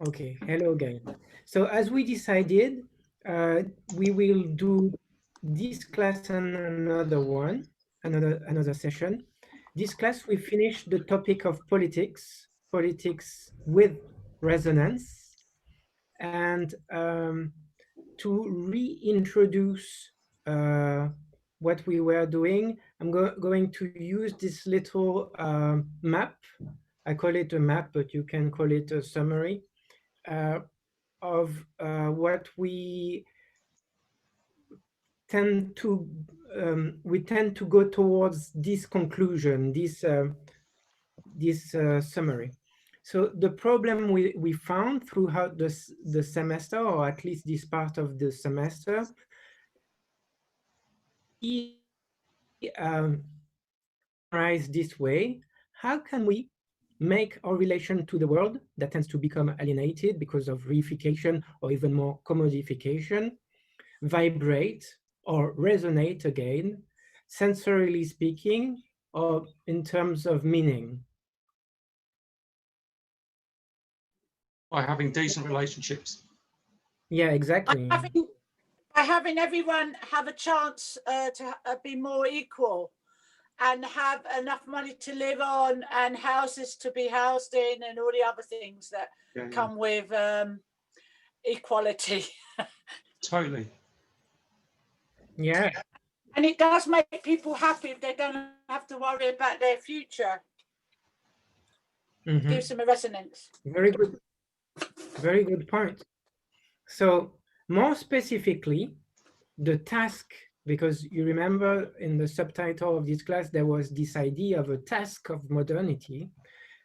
Okay, hello again. So as we decided, we will do this class and another one, another session. This class we finish the topic of politics, politics with resonance, and to reintroduce what we were doing, I'm going to use this little map. I call it a map, but you can call it a summary uh, of what we tend to go towards this conclusion, this summary. So the problem we found throughout the semester, or at least this part of the semester, summarize this way: how can we make our relation to the world that tends to become alienated because of reification or even more commodification vibrate or resonate again, sensorily speaking, or in terms of meaning? By having decent relationships. Yeah, exactly. By having everyone have a chance to be more equal and have enough money to live on and houses to be housed in and all the other things that come with equality. Totally. Yeah. And it does make people happy if they don't have to worry about their future. Mm-hmm. Gives them a resonance. Very good. Very good point. So more specifically, the task, because you remember in the subtitle of this class, there was this idea of a task of modernity,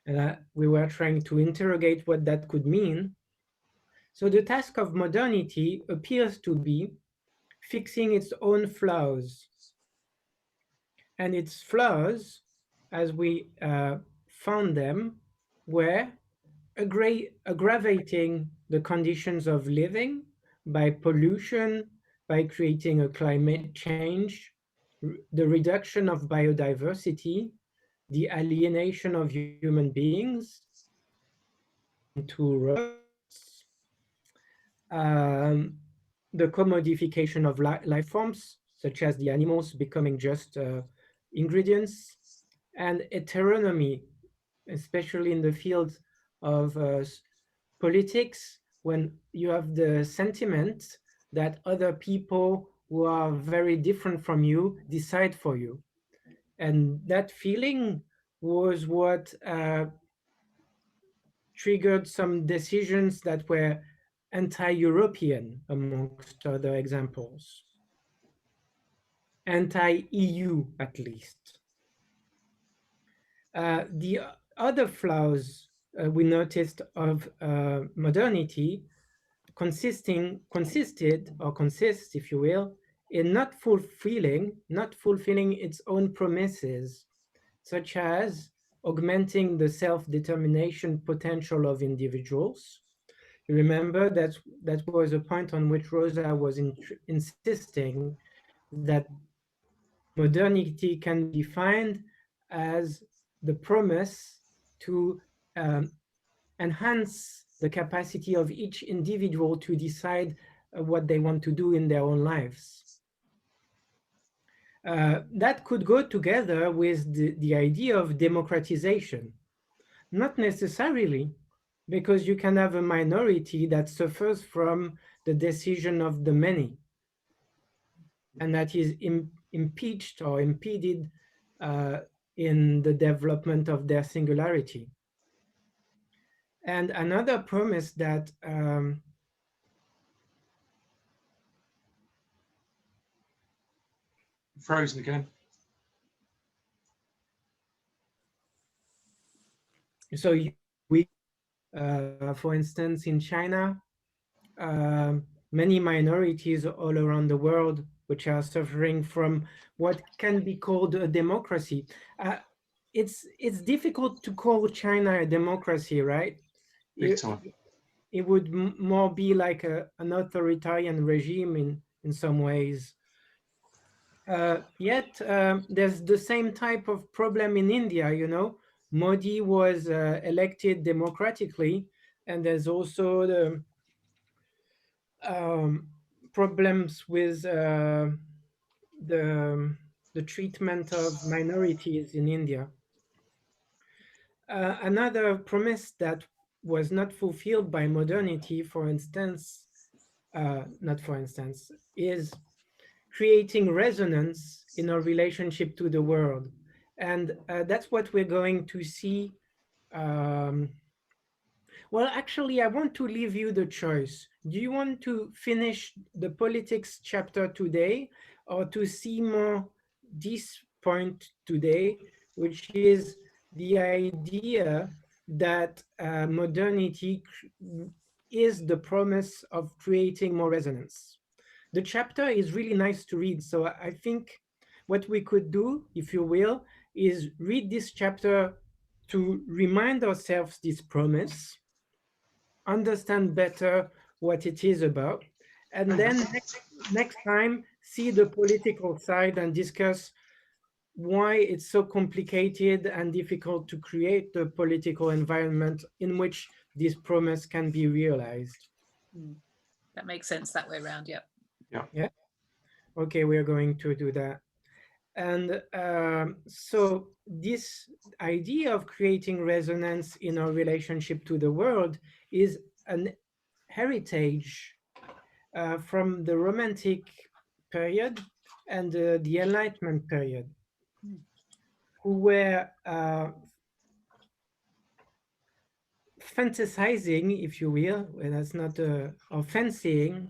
and we were trying to interrogate what that could mean. So the task of modernity appears to be fixing its own flaws. And its flaws, as we found them, were aggravating the conditions of living by pollution, by creating a climate change, the reduction of biodiversity, the alienation of human beings into robots, the commodification of life forms, such as the animals becoming just ingredients, and heteronomy, especially in the field of politics, when you have the sentiment that other people who are very different from you decide for you. And that feeling was what triggered some decisions that were anti-European, amongst other examples, anti-EU at least. The other flaws we noticed of modernity consisted, or consists, if you will, in not fulfilling its own promises, such as augmenting the self-determination potential of individuals. You remember that was a point on which Rosa was insisting, that modernity can be defined as the promise to enhance the capacity of each individual to decide what they want to do in their own lives. That could go together with the idea of democratization. Not necessarily, because you can have a minority that suffers from the decision of the many, and that is impeached or impeded in the development of their singularity. And another promise that Frozen again. So we, for instance, in China, many minorities all around the world which are suffering from what can be called a democracy. It's difficult to call China a democracy, right? Big time. It would more be like an authoritarian regime in some ways. Yet there's the same type of problem in India, you know. Modi was elected democratically, and there's also the problems with the treatment of minorities in India. Another promise that was not fulfilled by modernity, for instance, not for instance, is creating resonance in our relationship to the world. And that's what we're going to see. Well, actually, I want to leave you the choice. Do you want to finish the politics chapter today, or to see more this point today, which is the idea that modernity is the promise of creating more resonance? The chapter is really nice to read. So I think what we could do, if you will, is read this chapter to remind ourselves this promise, understand better what it is about, and then next time see the political side and discuss why it's so complicated and difficult to create the political environment in which this promise can be realized. That makes sense that way around. Yeah. Yeah. Okay, we're going to do that. And so this idea of creating resonance in our relationship to the world is an heritage from the Romantic period and the Enlightenment period, who were fantasizing, if you will, and that's not or fencing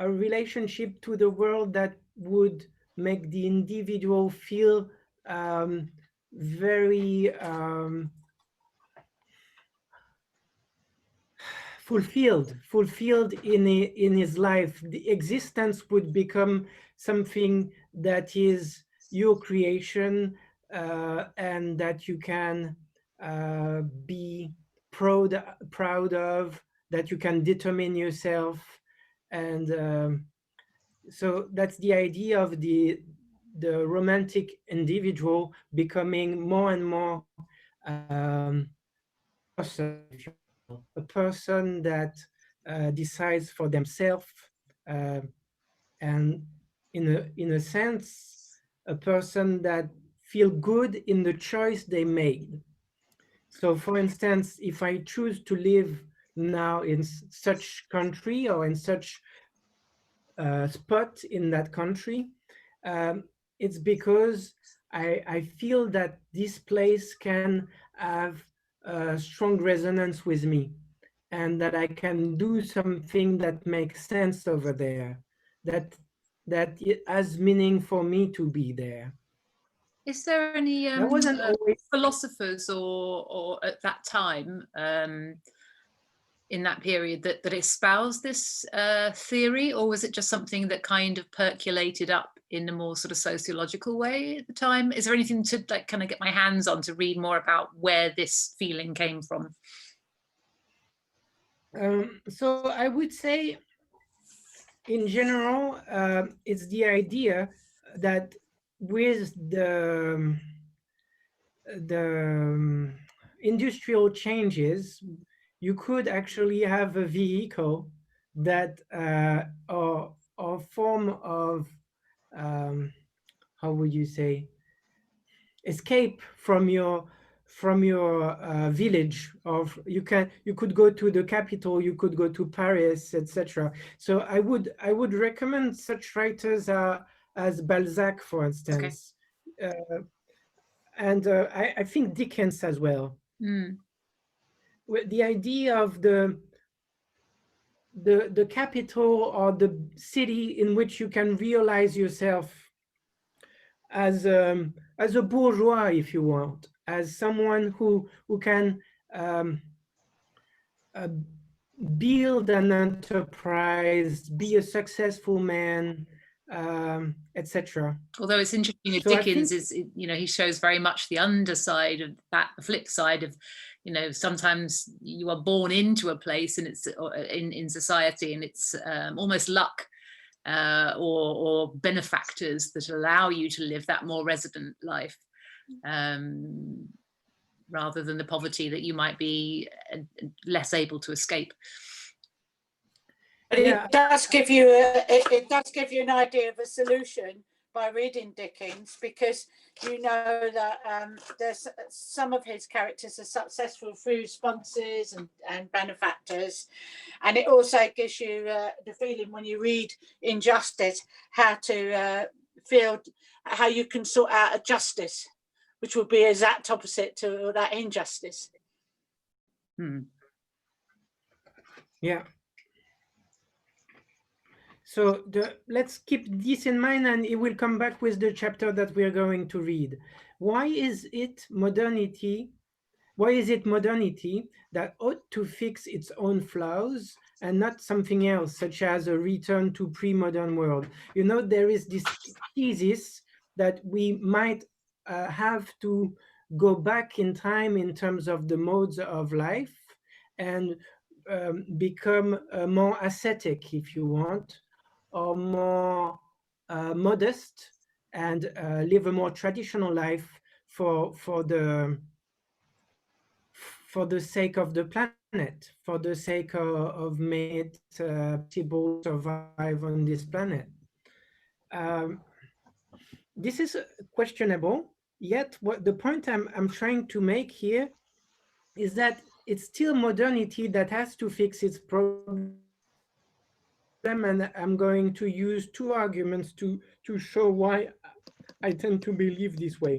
a relationship to the world that would make the individual feel very fulfilled in his life. The existence would become something that is your creation, and that you can be proud of, that you can determine yourself. And so that's the idea of the romantic individual becoming more and more a person that decides for themselves, and in a sense, a person that feel good in the choice they made. So, for instance, if I choose to live now in such country or in such spot in that country, it's because I feel that this place can have a strong resonance with me, and that I can do something that makes sense over there, that it has meaning for me to be there. Is there any That wasn't always philosophers or at that time in that period that espoused this theory, or was it just something that kind of percolated up in a more sort of sociological way at the time? Is there anything to like kind of get my hands on to read more about where this feeling came from? So I would say, in general, it's the idea that with the industrial changes, you could actually have a vehicle that or form of how would you say, escape from your village. Of you could go to the capital, you could go to Paris, etc. So I would recommend such writers as Balzac, for instance. Okay. And I think Dickens as well. The idea of the capital or the city in which you can realize yourself as a bourgeois, if you want, as someone who can build an enterprise, be a successful man, etc. Although it's interesting with Dickens is, you know, he shows very much the underside of that, the flip side of, you know, sometimes you are born into a place and it's in society, and it's almost luck or benefactors that allow you to live that more resident life. rather than the poverty that you might be less able to escape. But Yeah. it does give you it does give you an idea of a solution by reading Dickens, because you know that there's some of his characters are successful through sponsors and benefactors, and it also gives you the feeling when you read Injustice how to feel how you can sort out a justice, which would be exact opposite to that injustice. Yeah. So let's keep this in mind, and it will come back with the chapter that we're going to read. Why is it modernity that ought to fix its own flaws and not something else, such as a return to pre-modern world? You know, there is this thesis that we might have to go back in time in terms of the modes of life and become more ascetic, if you want, or more modest, and live a more traditional life for the sake of the planet, for the sake of making it possible to survive on this planet. This is questionable, yet what the point I'm trying to make here is that it's still modernity that has to fix its problem, and I'm going to use two arguments to show why I tend to believe this way.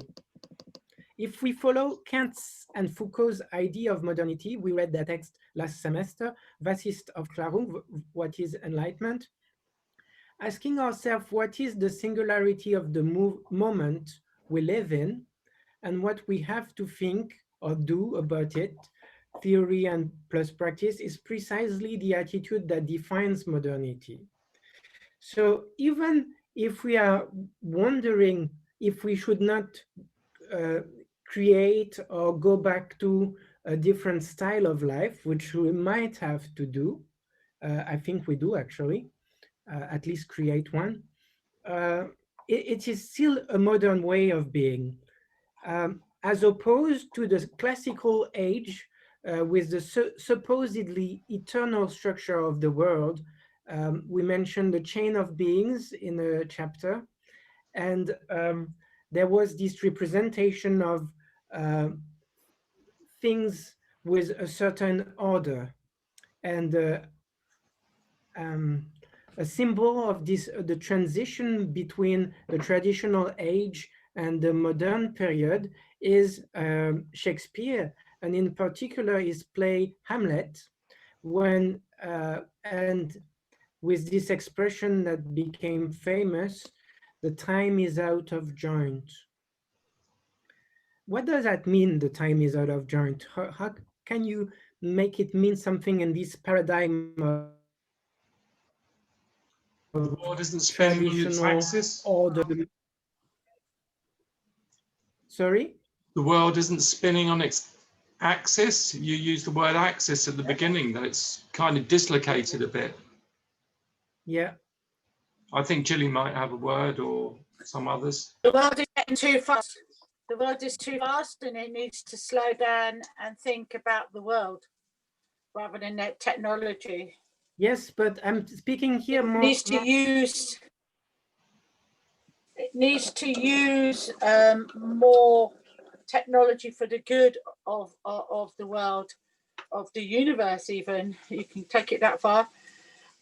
If we follow Kant's and Foucault's idea of modernity, we read that text last semester, Was ist Aufklärung, what is enlightenment? Asking ourselves what is the singularity of the moment we live in, and what we have to think or do about it, theory and plus practice, is precisely the attitude that defines modernity. So even if we are wondering if we should not create or go back to a different style of life, which we might have to do, I think we do actually, at least create one, it is still a modern way of being. As opposed to the classical age with the supposedly eternal structure of the world. We mentioned the chain of beings in a chapter, and there was this representation of things with a certain order, and a symbol of this, the transition between the traditional age and the modern period, is Shakespeare, and in particular his play Hamlet, when and with this expression that became famous, the time is out of joint. What does that mean, the time is out of joint? How can you make it mean something in this paradigm of The world isn't spinning on its axis. order? Sorry? The world isn't spinning on its axis. You use the word axis at the beginning, that it's kind of dislocated a bit. Yeah. I think Gilly might have a word, or some others. The world is getting too fast. The world is too fast, and it needs to slow down and think about the world rather than that technology. Yes, but I'm speaking here more. It needs to use more technology for the good of the world, of the universe. Even you can take it that far,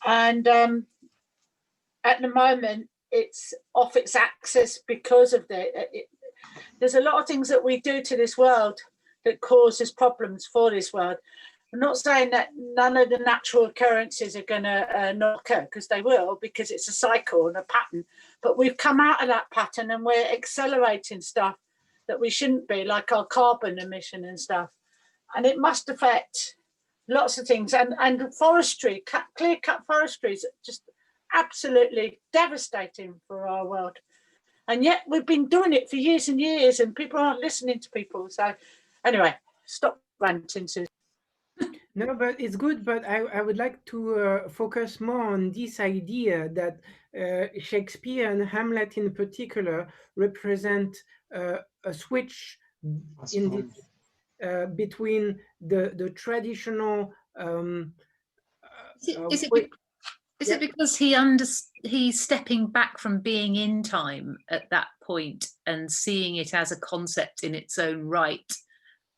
and at the moment it's off its axis because of there's a lot of things that we do to this world that causes problems for this world. I'm not saying that none of the natural occurrences are going to not occur, because they will, because it's a cycle and a pattern. But we've come out of that pattern and we're accelerating stuff that we shouldn't be, like our carbon emission and stuff. And it must affect lots of things. And forestry, clear-cut forestry is just absolutely devastating for our world. And yet we've been doing it for years and years, and people aren't listening to people. So anyway, stop ranting, Susan. No, but it's good. But I would like to focus more on this idea that Shakespeare and Hamlet in particular represent a switch between the traditional Is it way- Is Yeah. it because he's stepping back from being in time at that point and seeing it as a concept in its own right,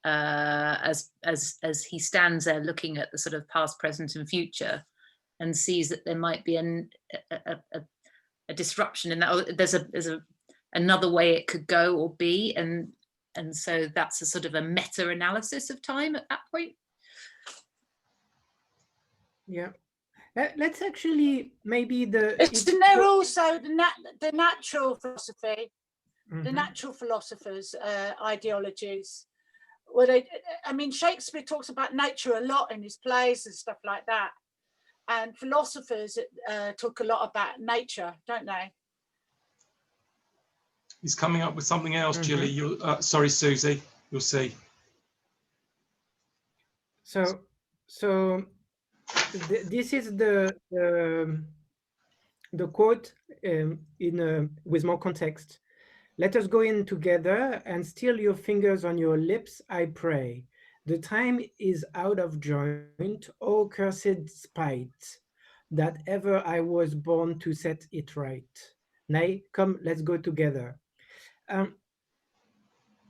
as he stands there looking at the sort of past, present, and future, and sees that there might be a disruption in that, or there's another way it could go or be, and so that's a sort of a meta-analysis of time at that point. Yeah. Let's actually maybe Isn't there also the natural philosophy, the Mhm. natural philosophers' ideologies? Well, I mean, Shakespeare talks about nature a lot in his plays and stuff like that, and philosophers talk a lot about nature, don't they? He's coming up with something else, Mhm. Julie. Sorry, Susie. You'll see. So this is the quote with more context. Let us go in together and still your fingers on your lips, I pray. The time is out of joint, oh cursed spite, that ever I was born to set it right. Nay, come, let's go together.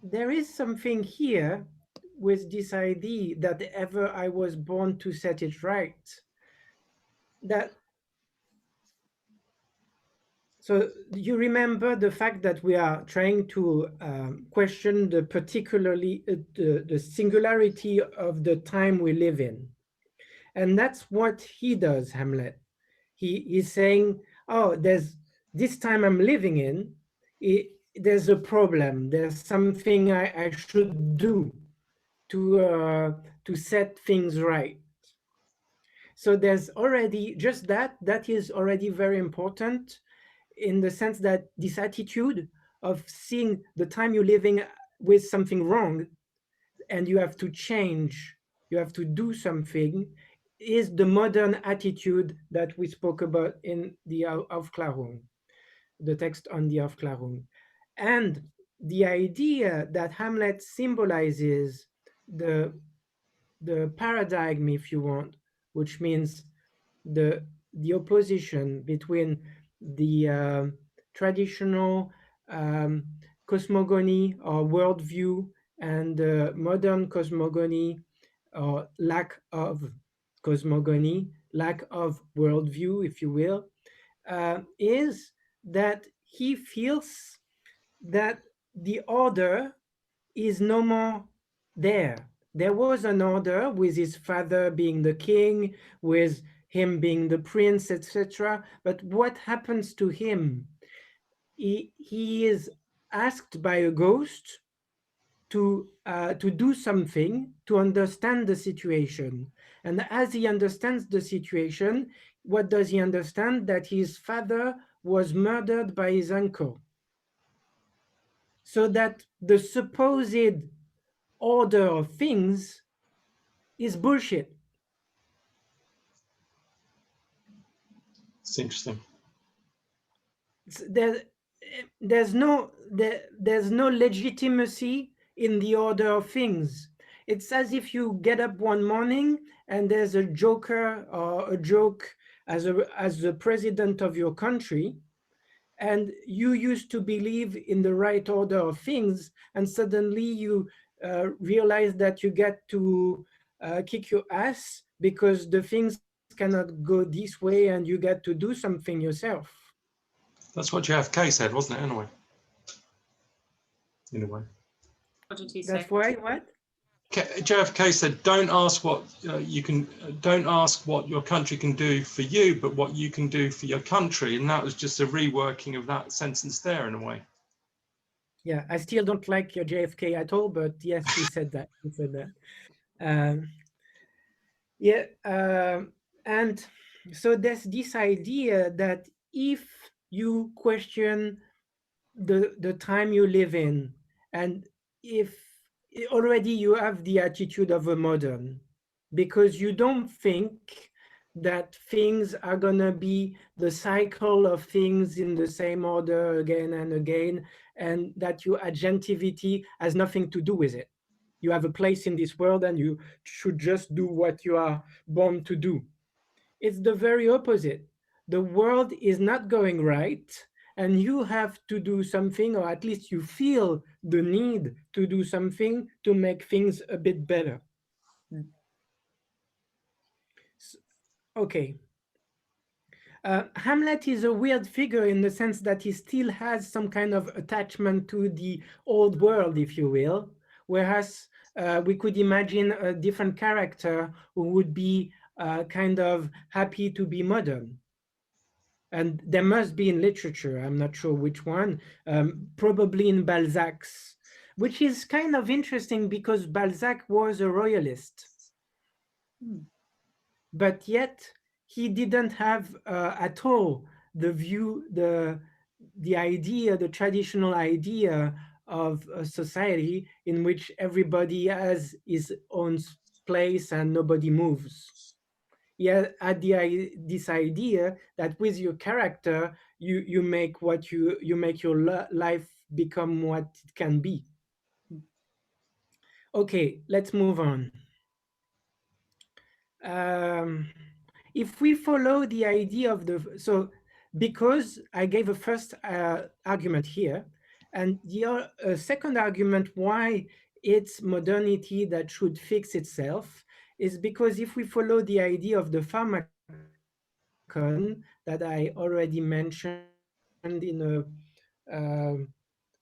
There is something here with this idea that ever I was born to set it right. So you remember the fact that we are trying to question the particularly the singularity of the time we live in. And that's what he does, Hamlet. He is saying, oh, there's this time I'm living in, there's a problem. There's something I should do to set things right. So there's already just that is already very important, in the sense that this attitude of seeing the time you're living with something wrong and you have to change, you have to do something, is the modern attitude that we spoke about in the Aufklärung, the text on the Aufklärung. And the idea that Hamlet symbolizes the paradigm, if you want, which means the opposition between the traditional cosmogony or worldview and the modern cosmogony, or lack of cosmogony, lack of worldview, if you will, is that he feels that the order is no more there. There was an order with his father being the king, with him being the prince, etc. But what happens to him? He is asked by a ghost to do something, to understand the situation. And as he understands the situation, what does he understand? That his father was murdered by his uncle. So that the supposed order of things is bullshit. It's interesting. There's no legitimacy in the order of things. It's as if you get up one morning and there's a joker or a joke as the president of your country, and you used to believe in the right order of things, and suddenly you realize that you get to kick your ass because the things cannot go this way and you get to do something yourself. That's what JFK said, wasn't it, anyway? In a way. What did he say? That's why what? JFK said, "Don't ask what don't ask what your country can do for you, but what you can do for your country." And that was just a reworking of that sentence there, in a way. Yeah, I still don't like your JFK at all, but yes, he said that. He said that. And so there's this idea that if you question the time you live in, and if already you have the attitude of a modern, because you don't think that things are gonna be the cycle of things in the same order again and again, and that your agentivity has nothing to do with it. you have a place in this world and you should just do what you are born to do. It's the very opposite. The world is not going right, and you have to do something, or at least you feel the need to do something to make things a bit better. Okay. Hamlet is a weird figure in the sense that he still has some kind of attachment to the old world, if you will, whereas we could imagine a different character who would be kind of happy to be modern. And there must be in literature, I'm not sure which one, probably in Balzac's, which is kind of interesting because Balzac was a royalist. But yet he didn't have at all the view, the idea, the traditional idea of a society in which everybody has his own place and nobody moves. He had this idea that with your character, you make what you make your life become what it can be. Okay, let's move on. If we follow the idea of because I gave a first argument here, and the second argument why it's modernity that should fix itself is because if we follow the idea of the pharmacon that I already mentioned in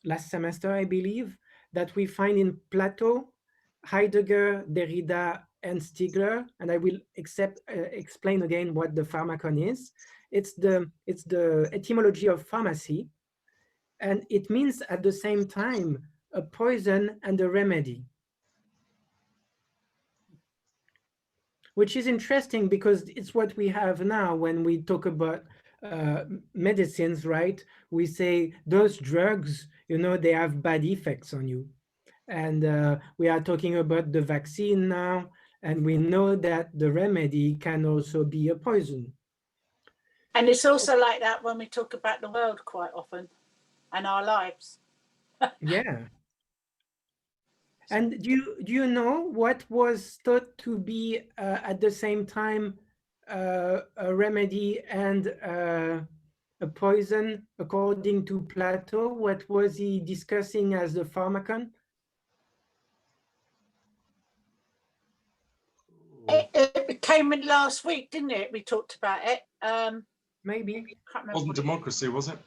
last semester, I believe, that we find in Plato, Heidegger, Derrida, and Stigler, and I will explain again what the pharmacon is. It's the etymology of pharmacy, and it means at the same time a poison and a remedy, which is interesting because it's what we have now when we talk about medicines, right? We say those drugs, they have bad effects on you. And we are talking about the vaccine now, and we know that the remedy can also be a poison. And it's also like that when we talk about the world quite often and our lives. Yeah. And do you know what was thought to be at the same time a remedy and a poison according to Plato? What was he discussing as the pharmacon? It came in last week, didn't it? We talked about it. Maybe. Can't remember. Wasn't democracy, was it?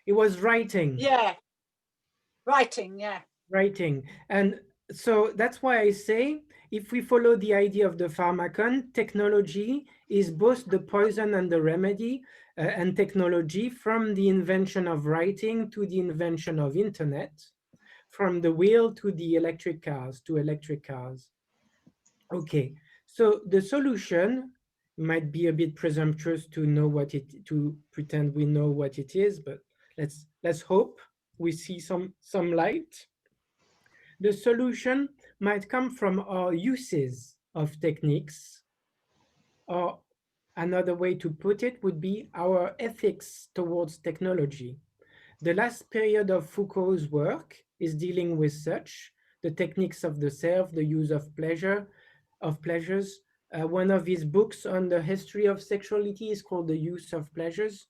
It was writing. Yeah. Writing, yeah. Writing. And so that's why I say, if we follow the idea of the pharmacon, technology is both the poison and the remedy, and technology from the invention of writing to the invention of internet, from the wheel to the electric cars, Okay, so the solution might be a bit presumptuous to pretend we know what it is, but let's hope we see some light. The solution might come from our uses of techniques, or another way to put it would be our ethics towards technology. The last period of Foucault's work is dealing with such, the techniques of the self, the use of pleasures. One of his books on the history of sexuality is called The Use of Pleasures.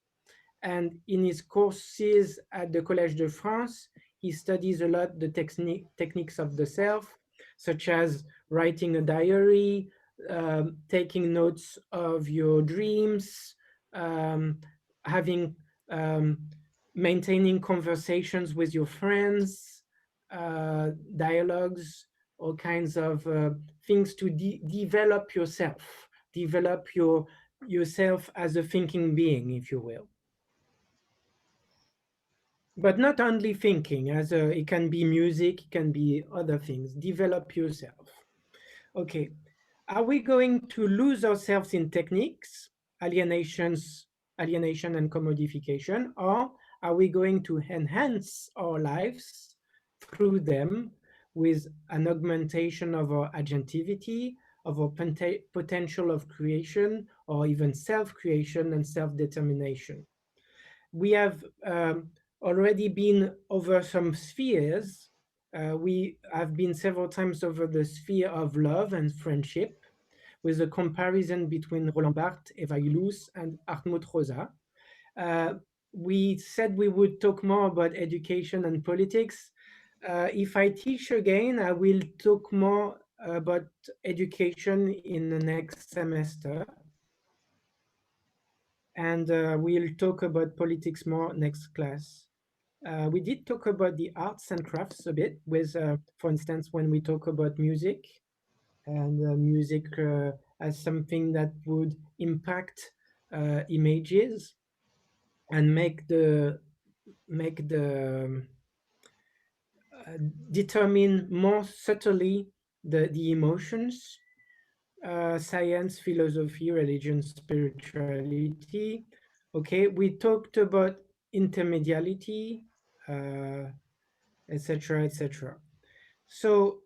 And in his courses at the Collège de France, he studies a lot the techniques of the self, such as writing a diary, taking notes of your dreams, maintaining conversations with your friends, dialogues, all kinds of things to develop yourself, develop yourself as a thinking being, if you will. But not only thinking, it can be music, it can be other things. Develop yourself. Okay, are we going to lose ourselves in techniques, alienation and commodification, or are we going to enhance our lives through them with an augmentation of our agentivity, of our potential of creation, or even self-creation and self-determination? We have already been over some spheres We have been several times over the sphere of love and friendship, with a comparison between Roland Barthes, Eva Illouz, and Hartmut Rosa. We said we would talk more about education and politics. If I teach again, I will talk more about education in the next semester. And we'll talk about politics more next class. We did talk about the arts and crafts a bit with, for instance, when we talk about music, and music as something that would impact images and determine more subtly the emotions. Science, philosophy, religion, spirituality. Okay, we talked about intermediality, etc., etc. So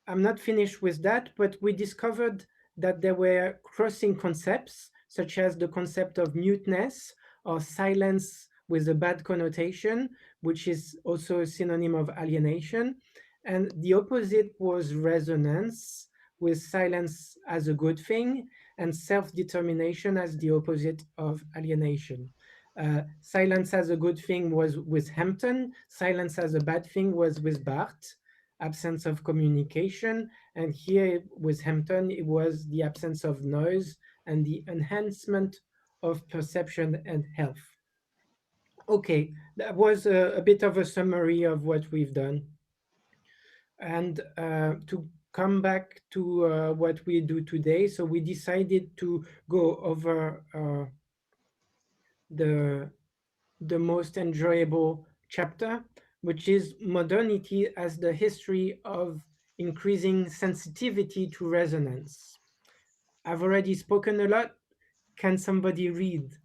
I'm not finished with that, but we discovered that there were crossing concepts, such as the concept of muteness or silence with a bad connotation, which is also a synonym of alienation. And the opposite was resonance, with silence as a good thing and self-determination as the opposite of alienation. Silence as a good thing was with Hampton, silence as a bad thing was with Barthes, absence of communication, and here with Hampton, it was the absence of noise and the enhancement of perception and health. Okay, that was a bit of a summary of what we've done. And to come back to what we do today, so we decided to go over the most enjoyable chapter, which is modernity as the history of increasing sensitivity to resonance. I've already spoken a lot. Can somebody read?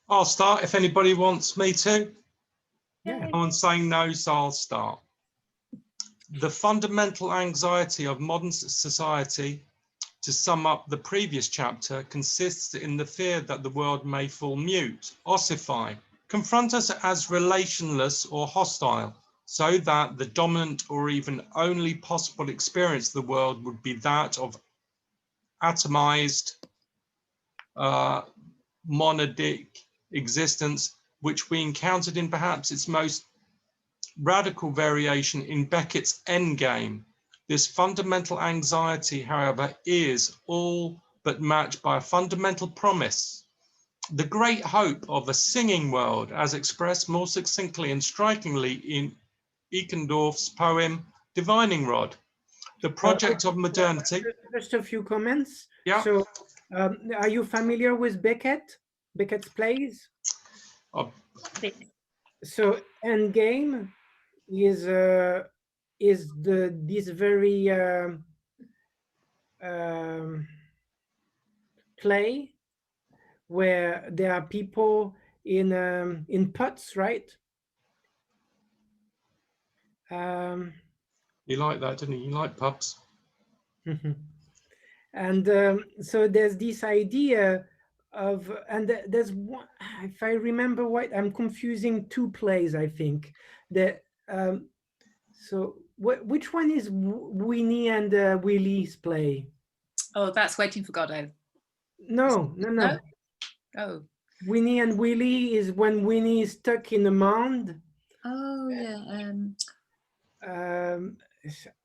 I'll start if anybody wants me to. Yeah. No one's saying no, so I'll start. The fundamental anxiety of modern society, to sum up the previous chapter, consists in the fear that the world may fall mute, ossify, confront us as relationless or hostile, so that the dominant or even only possible experience of the world would be that of atomized, monadic existence, which we encountered in perhaps its most radical variation in Beckett's Endgame. This fundamental anxiety, however, is all but matched by a fundamental promise. The great hope of a singing world, as expressed more succinctly and strikingly in Eckendorff's poem, Divining Rod. The project of modernity. Just a few comments. Yeah. So, are you familiar with Beckett's plays? So, Endgame is this very play where there are people in pots, right? You like that, didn't you? You like pubs. And so there's this idea of, and there's one, if I remember right, I'm confusing two plays, I think. That so which one is Winnie and Willie's play? Oh, that's Waiting for Godot. No. Oh. Winnie and Willie is when Winnie is stuck in a mound. Oh yeah.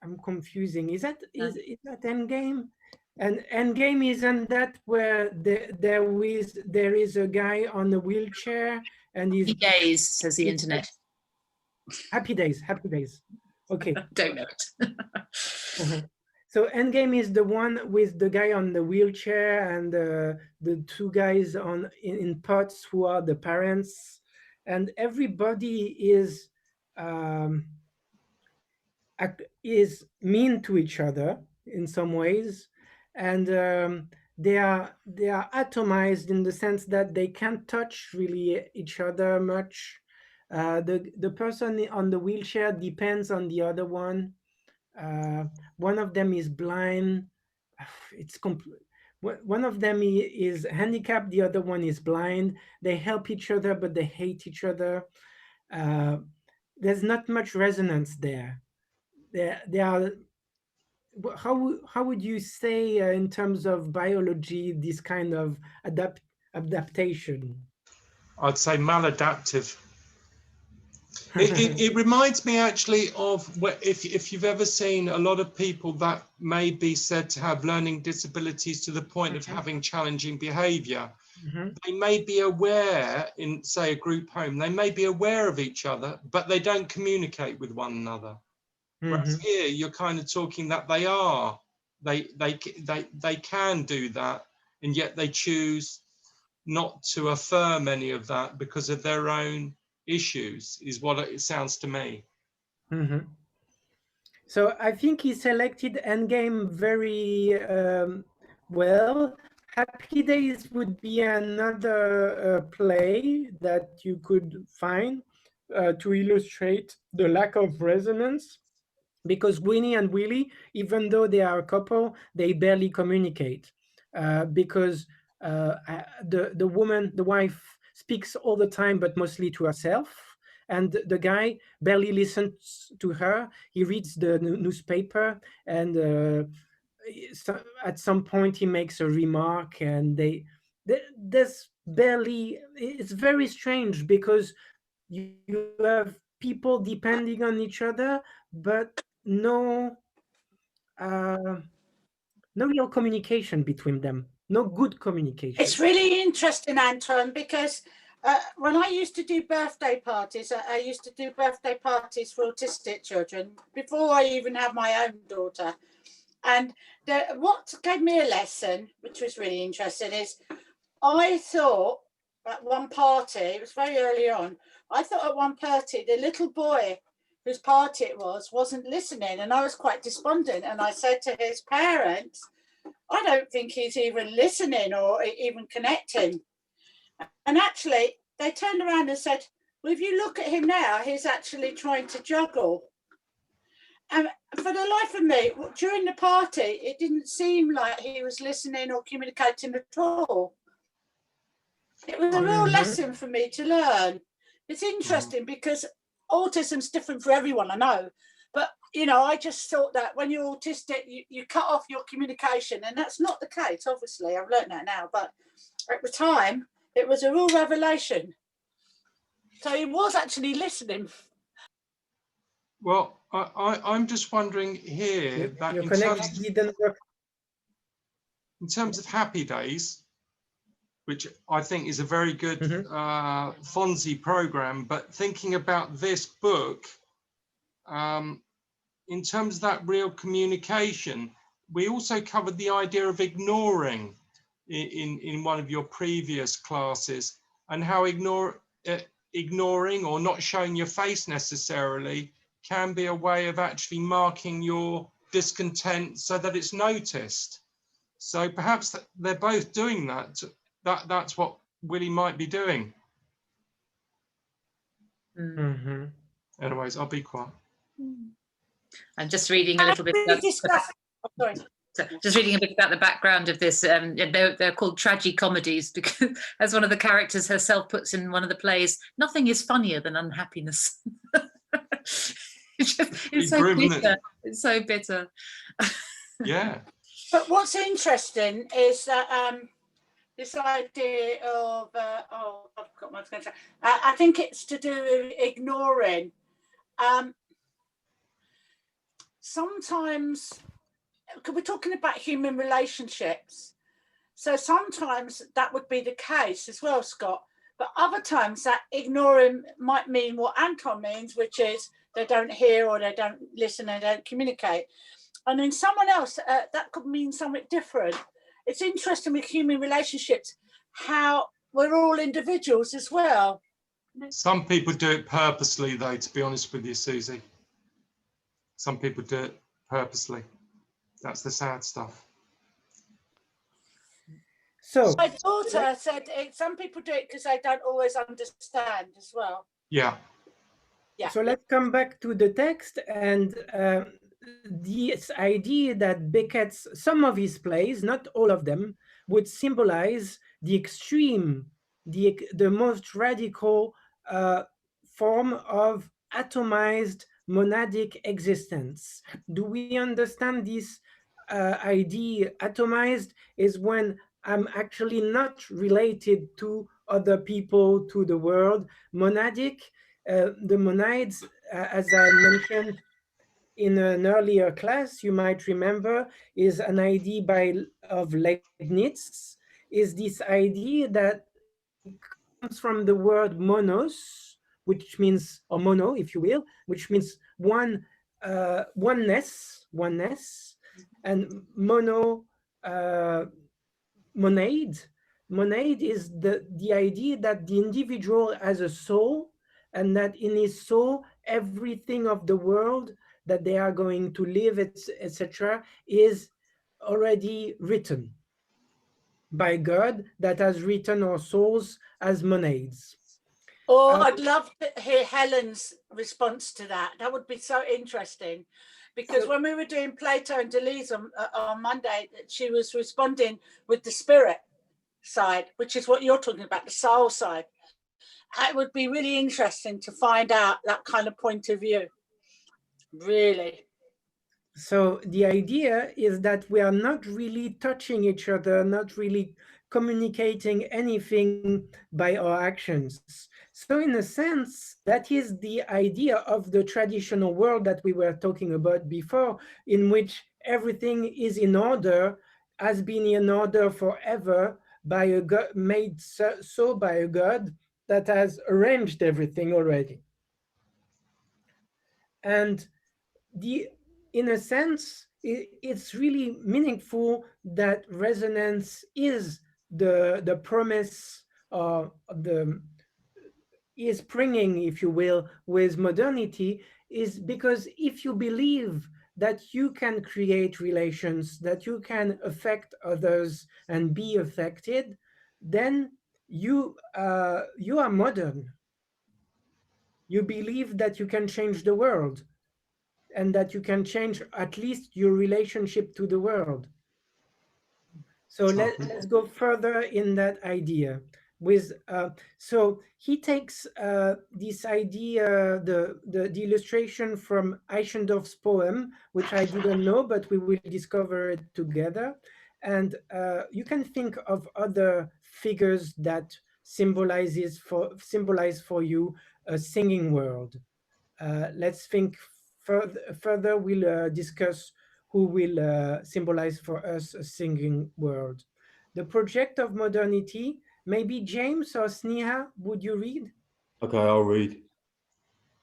I'm confusing. Is that Endgame? And Endgame, isn't that where there is a guy on a wheelchair and he's Happy Days, says the internet. Happy Days. Okay. Don't know it. So Endgame is the one with the guy on the wheelchair and the two guys in pots who are the parents, and everybody is mean to each other in some ways, and they are atomized in the sense that they can't touch really each other much. The person on the wheelchair depends on the other one. One of them is blind. It's one of them is handicapped, the other one is blind. They help each other, but they hate each other. there's not much resonance there. There are, how would you say in terms of biology this kind of adaptation? I'd say maladaptive. It reminds me actually of if you've ever seen a lot of people that may be said to have learning disabilities to the point of having challenging behavior. They may be aware in, say, a group home, they may be aware of each other, but they don't communicate with one another. Whereas here you're kind of talking that they can do that, and yet they choose not to affirm any of that because of their own issues, is what it sounds to me. So I think he selected Endgame very well. Happy Days would be another play that you could find to illustrate the lack of resonance, because Winnie and Willie, even though they are a couple, they barely communicate because the woman, the wife, speaks all the time, but mostly to herself. And the guy barely listens to her. He reads the newspaper, and so at some point he makes a remark, and there's barely. It's very strange because you have people depending on each other, but no real communication between them. No good communication. It's really interesting, Anton, because when I used to do birthday parties, I used to do birthday parties for autistic children before I even had my own daughter. And what gave me a lesson, which was really interesting, is I thought at one party, it was very early on, I thought at one party, the little boy whose party it wasn't listening, and I was quite despondent. And I said to his parents, I don't think he's even listening or even connecting. And actually, they turned around and said, well, if you look at him now, he's actually trying to juggle. And for the life of me, during the party, it didn't seem like he was listening or communicating at all. It was a real lesson for me to learn. It's interesting because autism's different for everyone, I know. But, you know, I just thought that when you're autistic, you cut off your communication. And that's not the case, obviously. I've learned that now. But at the time, it was a real revelation. So he was actually listening. Well, I'm just wondering here that in terms of Happy Days, which I think is a very good Fonzie program, but thinking about this book, in terms of that real communication, we also covered the idea of ignoring in one of your previous classes, and how ignoring or not showing your face necessarily can be a way of actually marking your discontent so that it's noticed. So perhaps they're both doing that. That's what Willie might be doing. Anyways, I'll be quiet. I'm just reading a little bit about, just reading a bit about the background of this. They're called tragicomedies because, as one of the characters herself puts in one of the plays, nothing is funnier than unhappiness. It's so bitter. It's so bitter. Yeah. But what's interesting is that this idea of I forgot what I was going to say. I think it's to do with ignoring. Sometimes, because we're talking about human relationships, so sometimes that would be the case as well, Scott. But other times that ignoring might mean what Anton means, which is they don't hear or they don't listen and they don't communicate. And in someone else, that could mean something different. It's interesting with human relationships, how we're all individuals as well. Some people do it purposely, though, to be honest with you, Susie. Some people do it purposely. That's the sad stuff. So my daughter said some people do it because they don't always understand as well. Yeah. Yeah. So let's come back to the text and this idea that Beckett's, some of his plays, not all of them, would symbolize the extreme, the most radical form of atomized monadic existence. Do we understand this idea? Atomized is when I'm actually not related to other people, to the world. Monadic, the monades, as I mentioned in an earlier class, you might remember, is an idea of Leibniz, is this idea that comes from the word monos, which means, or mono, if you will, which means oneness, and uh, monade. Monade is the idea that the individual has a soul, and that in his soul, everything of the world that they are going to live, etc., is already written by God, that has written our souls as monades. Oh, I'd love to hear Helen's response to that. That would be so interesting. Because when we were doing Plato and Deleuze on Monday, she was responding with the spirit side, which is what you're talking about, the soul side. It would be really interesting to find out that kind of point of view. Really. So the idea is that we are not really touching each other, not really communicating anything by our actions. So in a sense, that is the idea of the traditional world that we were talking about before, in which everything is in order, has been in order forever, by a God, made so by a God that has arranged everything already. And in a sense, it's really meaningful that resonance is the promise is bringing, if you will, with modernity, is because if you believe that you can create relations, that you can affect others and be affected, then you are modern. You believe that you can change the world, and that you can change at least your relationship to the world. So let's go further in that idea. So he takes this idea, the illustration from Eichendorff's poem, which I didn't know, but we will discover it together. And you can think of other figures that symbolize for you a singing world. Let's think further. We'll discuss who will symbolize for us a singing world. The project of modernity, maybe James or Sneha, would you read? Okay, I'll read.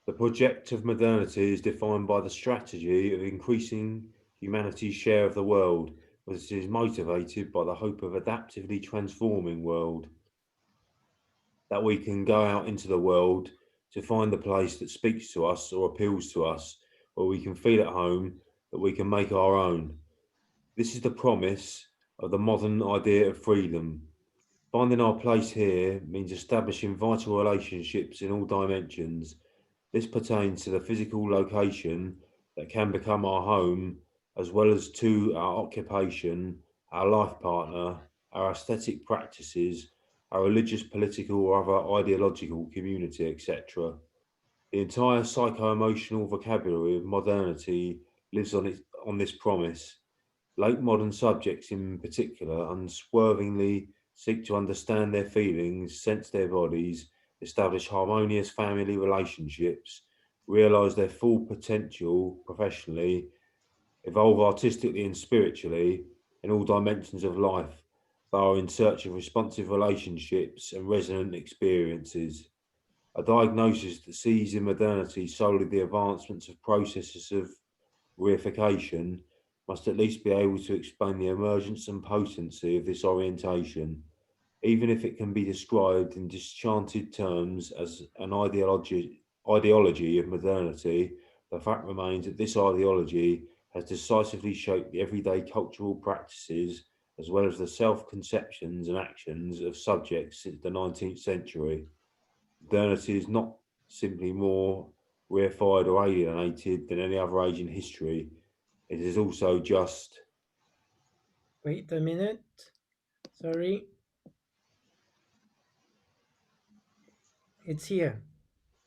The project of modernity is defined by the strategy of increasing humanity's share of the world, as it is motivated by the hope of adaptively transforming world. That we can go out into the world to find the place that speaks to us or appeals to us, where we can feel at home, that we can make our own. This is the promise of the modern idea of freedom. Finding our place here means establishing vital relationships in all dimensions. This pertains to the physical location that can become our home, as well as to our occupation, our life partner, our aesthetic practices, our religious, political, or other ideological community, etc. The entire psycho-emotional vocabulary of modernity lives on this promise. Late modern subjects in particular unswervingly seek to understand their feelings, sense their bodies, establish harmonious family relationships, realize their full potential professionally, evolve artistically and spiritually in all dimensions of life. They are in search of responsive relationships and resonant experiences. A diagnosis that sees in modernity solely the advancements of processes of reification must at least be able to explain the emergence and potency of this orientation. Even if it can be described in disenchanted terms as an ideology of modernity, the fact remains that this ideology has decisively shaped the everyday cultural practices as well as the self-conceptions and actions of subjects since the 19th century. Modernity is not simply more reified or alienated than any other age in history. It is also just... Wait a minute. Sorry. It's here.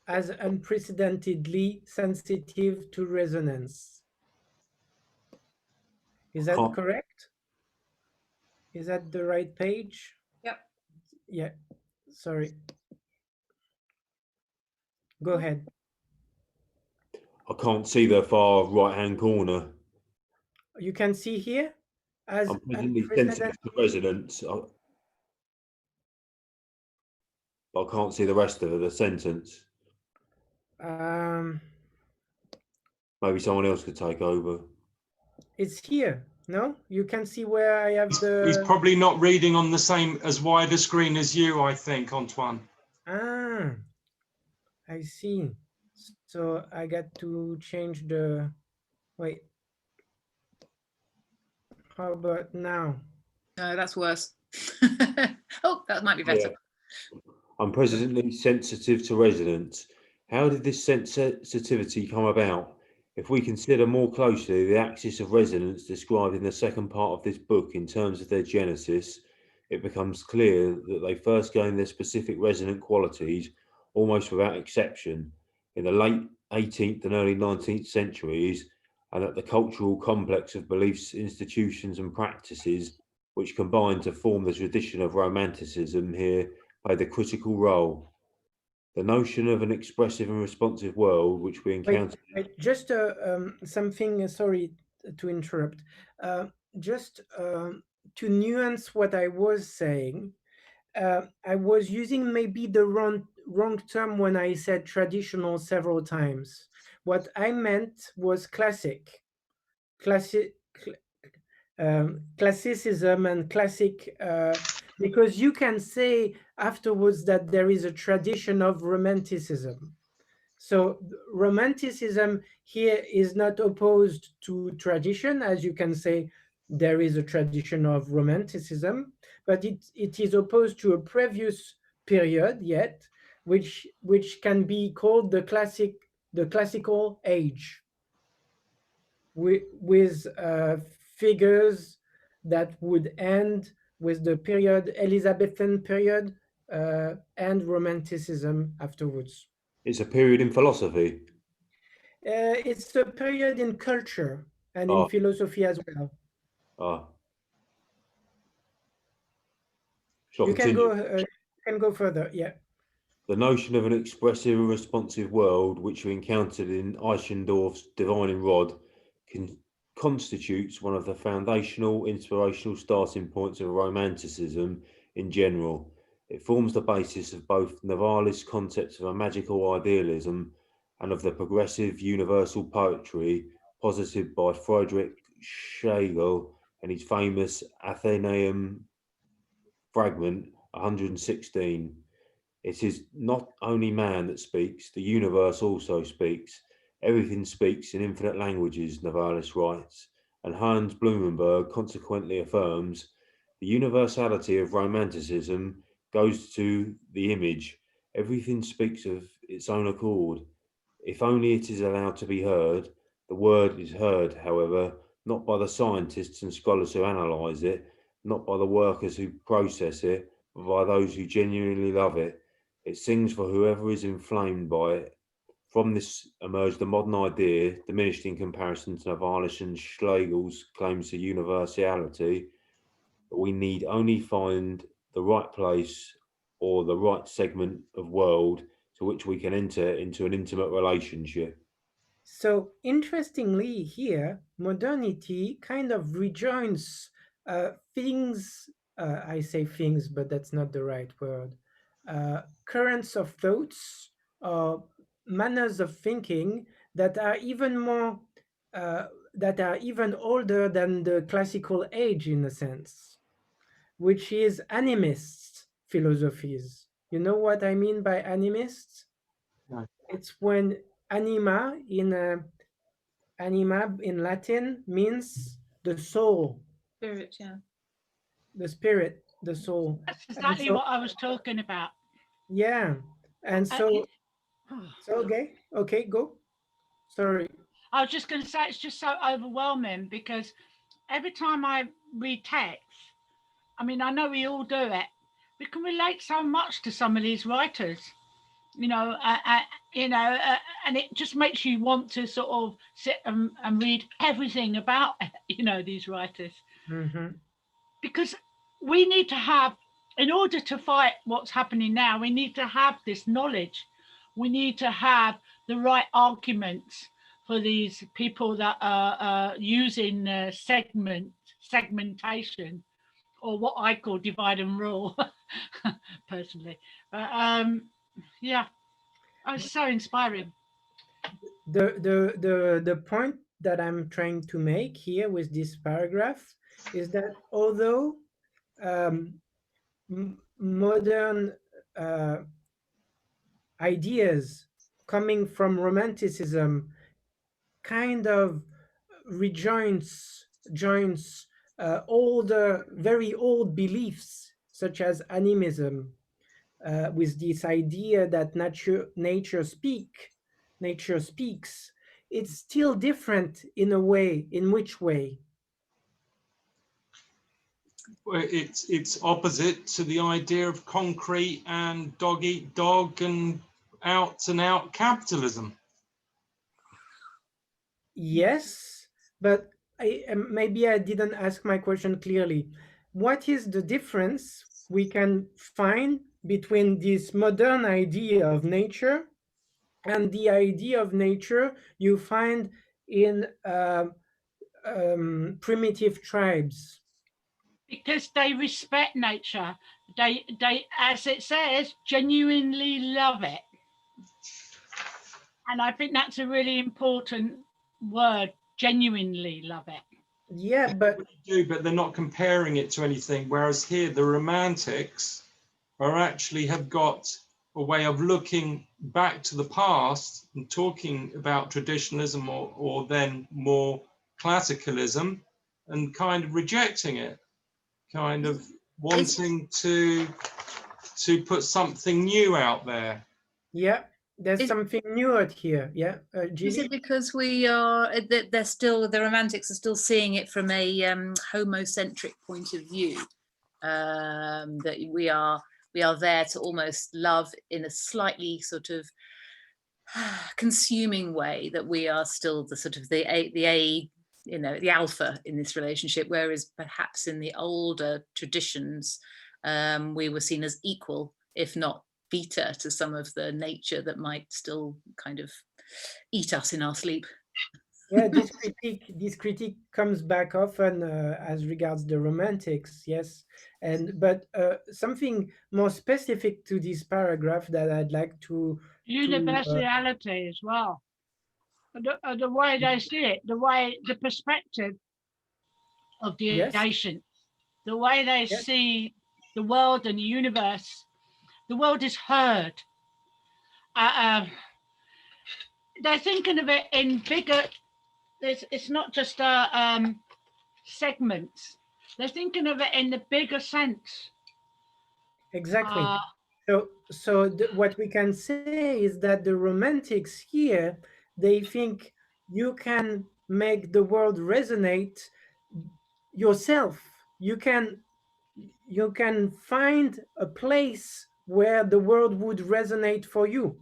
as unprecedentedly sensitive to resonance. Is that Can't- correct? Is that the right page? Yep. Yeah, sorry. Go ahead. I can't see the far right-hand corner. You can see here as I'm presently sensitive to resonance. I can't see the rest of the sentence. Maybe someone else could take over. It's here. No, you can see where I have He's the. probably not reading on the same as wide a screen as you, I think, Antoine. Ah, I see. So I got to change the. Wait. How about now? No, that's worse. Oh, that might be better. Yeah. I'm presently sensitive to resonance. How did this sensitivity come about? If we consider more closely the axis of resonance described in the second part of this book in terms of their genesis, it becomes clear that they first gained their specific resonant qualities almost without exception in the late 18th and early 19th centuries, and that the cultural complex of beliefs, institutions, and practices which combined to form the tradition of Romanticism here played a critical role. The notion of an expressive and responsive world, which we encounter. Wait, just something. Sorry to interrupt. Just to nuance what I was saying. I was using maybe the wrong term when I said traditional several times. What I meant was classic. Classicism and classic, because you can say afterwards that there is a tradition of romanticism. So romanticism here is not opposed to tradition, as you can say there is a tradition of romanticism, but it is opposed to a previous period yet, which can be called the classical age, with figures that would end with the period Elizabethan period and romanticism afterwards. It's a period in philosophy. It's a period in culture and in Ah. philosophy as well. Shall I You can continue? go further. Yeah. The notion of an expressive and responsive world, which we encountered in Eichendorff's Divining Rod, constitutes one of the foundational, inspirational starting points of Romanticism in general. It forms the basis of both Novalis' concepts of a magical idealism and of the progressive universal poetry posited by Friedrich Schlegel and his famous Athenaeum fragment 116. It is not only man that speaks, the universe also speaks. Everything speaks in infinite languages, Novalis writes, and Hans Blumenberg consequently affirms the universality of Romanticism goes to the image. Everything speaks of its own accord. If only it is allowed to be heard. The word is heard, however, not by the scientists and scholars who analyse it, not by the workers who process it, but by those who genuinely love it. It sings for whoever is inflamed by it. From this emerged the modern idea, diminished in comparison to Novalis and Schlegel's claims to universality, that we need only find the right place or the right segment of world to which we can enter into an intimate relationship. So interestingly here, modernity kind of rejoins things, I say things, but that's not the right word, currents of thoughts or manners of thinking that are even more, that are even older than the classical age in a sense, which is animist philosophies. You know what I mean by animist? No. It's when anima in Latin means the soul, Spirit, yeah. the spirit, the soul. That's exactly what I was talking about. Yeah, and so okay, go. Sorry. I was just going to say it's just so overwhelming because every time I read text, I mean, I know we all do it. We can relate so much to some of these writers, you know, you know, and it just makes you want to sort of sit and read everything about, you know, these writers, because we need to have, in order to fight what's happening now, we need to have this knowledge. We need to have the right arguments for these people that are using segmentation, or what I call divide and rule, personally. Yeah, it's so inspiring. The point that I'm trying to make here with this paragraph is that although modern ideas coming from Romanticism kind of joins older, very old beliefs such as animism, with this idea that nature speaks. It's still different in a way. In which way? Well, it's opposite to the idea of concrete and dog eat dog and out capitalism. Yes, but maybe I didn't ask my question clearly. What is the difference we can find between this modern idea of nature and the idea of nature you find in primitive tribes? Because they respect nature. They, as it says, genuinely love it. And I think that's a really important word, genuinely love it. Yeah, but they're not comparing it to anything. Whereas here, the Romantics are actually have got a way of looking back to the past and talking about traditionalism or then more classicalism, and kind of rejecting it, kind of wanting to put something new out there. Yeah, there's something new out here. Yeah, is it because we are they're still, the Romantics are still seeing it from a homocentric point of view, that we are there to almost love in a slightly sort of consuming way, that we are still the sort of the you know, the alpha in this relationship, whereas perhaps in the older traditions we were seen as equal, if not beta, to some of the nature that might still kind of eat us in our sleep. Yeah, this critique comes back often as regards the Romantics, yes, but something more specific to this paragraph that I'd like to universality as well. The way they see it, the perspective of the ancients, the way they see the world and the universe. The world is heard. They're thinking of it in bigger. It's not just segments. They're thinking of it in the bigger sense. Exactly. So what we can say is that the Romantics here, they think you can make the world resonate yourself. You can find a place where the world would resonate for you,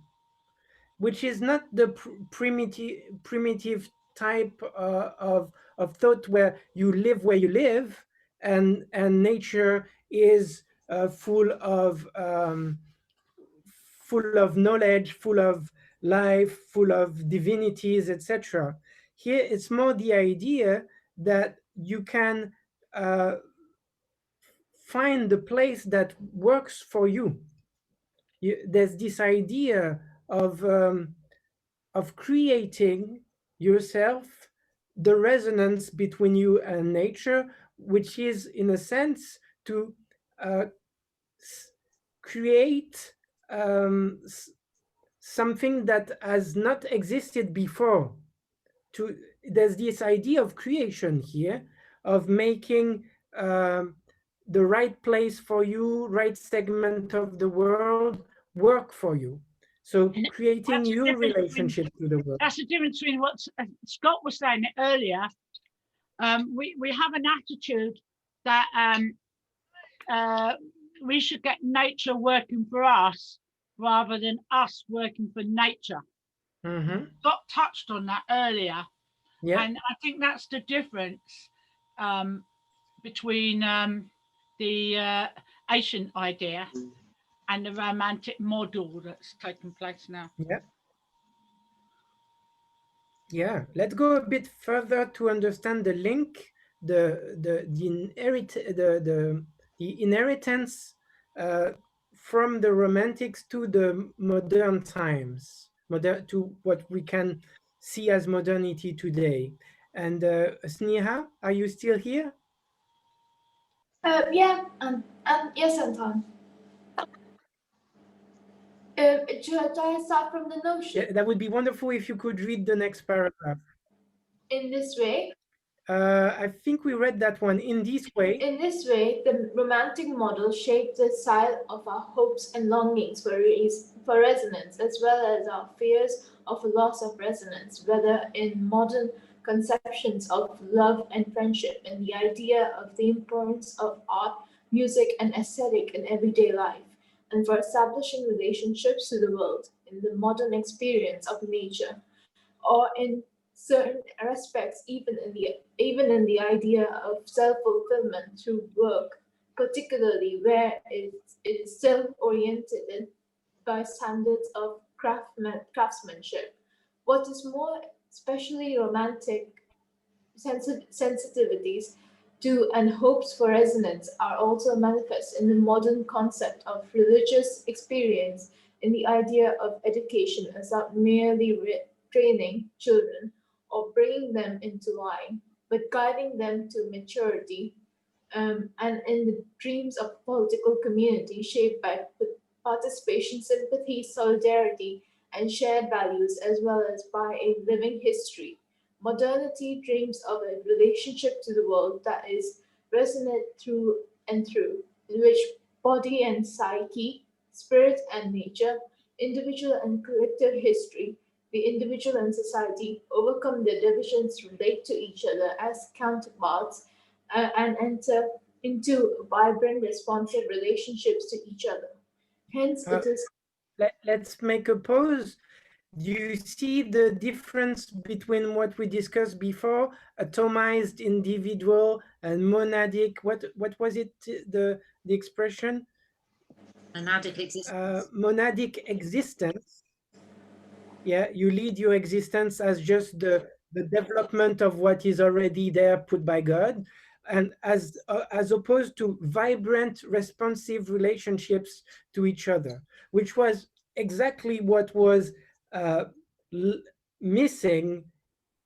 which is not the primitive type of thought where you live and nature is full of knowledge, full of life, full of divinities, etc. Here it's more the idea that you can find the place that works for you. There's this idea of creating yourself, the resonance between you and nature, which is in a sense to create something that has not existed before. There's this idea of creation here, of making the right place for you, right segment of the world work for you. So creating your relationship to the world. That's the difference between what Scott was saying earlier. We have an attitude that we should get nature working for us rather than us working for nature. Mm-hmm. Got touched on that earlier. Yeah. And I think that's the difference between the ancient idea and the romantic model that's taking place now. Yeah. Yeah. Let's go a bit further to understand the link, the inheritance from the Romantics to the modern times, to what we can see as modernity today. And Sneha, are you still here? Yeah, and yes, Anton. Should I start from the notion? Yeah, that would be wonderful if you could read the next paragraph. In this way? I think we read that one. In this way. In this way, the romantic model shaped the style of our hopes and longings for resonance, as well as our fears of a loss of resonance, whether in modern conceptions of love and friendship, and the idea of the importance of art, music, and aesthetic in everyday life, and for establishing relationships to the world in the modern experience of nature, or in certain aspects, even in the idea of self-fulfillment through work, particularly where it is still oriented by standards of craftsmanship. What is more especially romantic sensitivities to and hopes for resonance are also manifest in the modern concept of religious experience, in the idea of education as not merely training children or bringing them into line, but guiding them to maturity, and in the dreams of political community shaped by participation, sympathy, solidarity, and shared values, as well as by a living history. Modernity dreams of a relationship to the world that is resonant through and through, in which body and psyche, spirit and nature, individual and collective history, the individual and society overcome their divisions, relate to each other as counterparts, and enter into vibrant, responsive relationships to each other. Hence, it is. Let's make a pause. Do you see the difference between what we discussed before, atomized individual and monadic? What was it, the expression? Monadic existence. Monadic existence. Yeah, you lead your existence as just the development of what is already there put by God, and as opposed to vibrant, responsive relationships to each other, which was exactly what was missing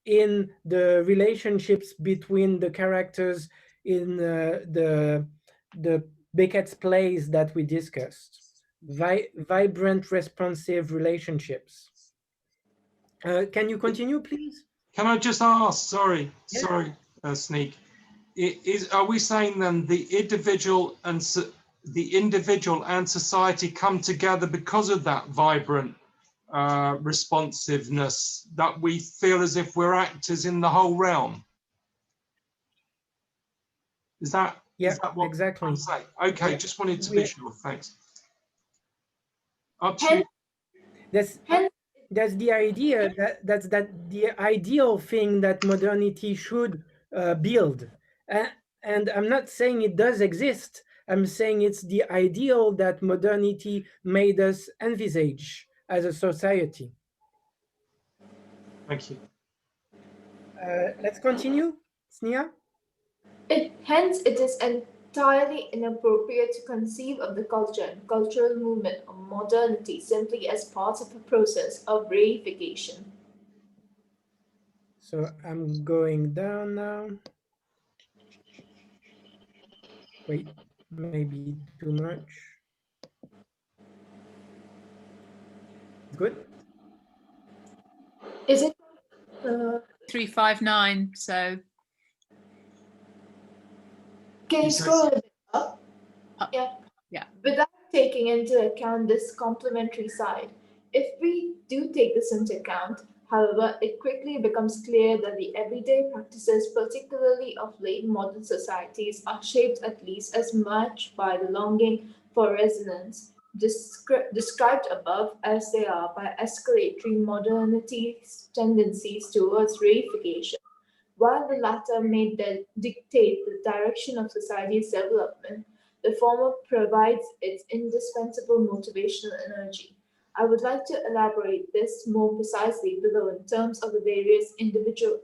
in the relationships between the characters in the Beckett's plays that we discussed. Vibrant, responsive relationships. Can you continue, please? Can I just ask? Sorry, Yeah. Sneak. Are we saying then the individual and society come together because of that vibrant responsiveness, that we feel as if we're actors in the whole realm? Is that what exactly I'm saying? Okay, yeah. Just wanted to be sure. Thanks. Up to you. That's the idea, that's the ideal thing that modernity should build. And I'm not saying it does exist. I'm saying it's the ideal that modernity made us envisage as a society. Thank you. Let's continue, Sneha. Hence, it is entirely inappropriate to conceive of the culture and cultural movement of modernity simply as part of a process of reification. So I'm going down now. Wait, maybe too much. Good. Is it 359? So can you scroll a bit up? Yeah. Without taking into account this complementary side, if we do take this into account, however, it quickly becomes clear that the everyday practices, particularly of late modern societies, are shaped at least as much by the longing for resonance described above as they are by escalatory modernity's tendencies towards reification. While the latter may dictate the direction of society's development, the former provides its indispensable motivational energy. I would like to elaborate this more precisely below in terms of the various individual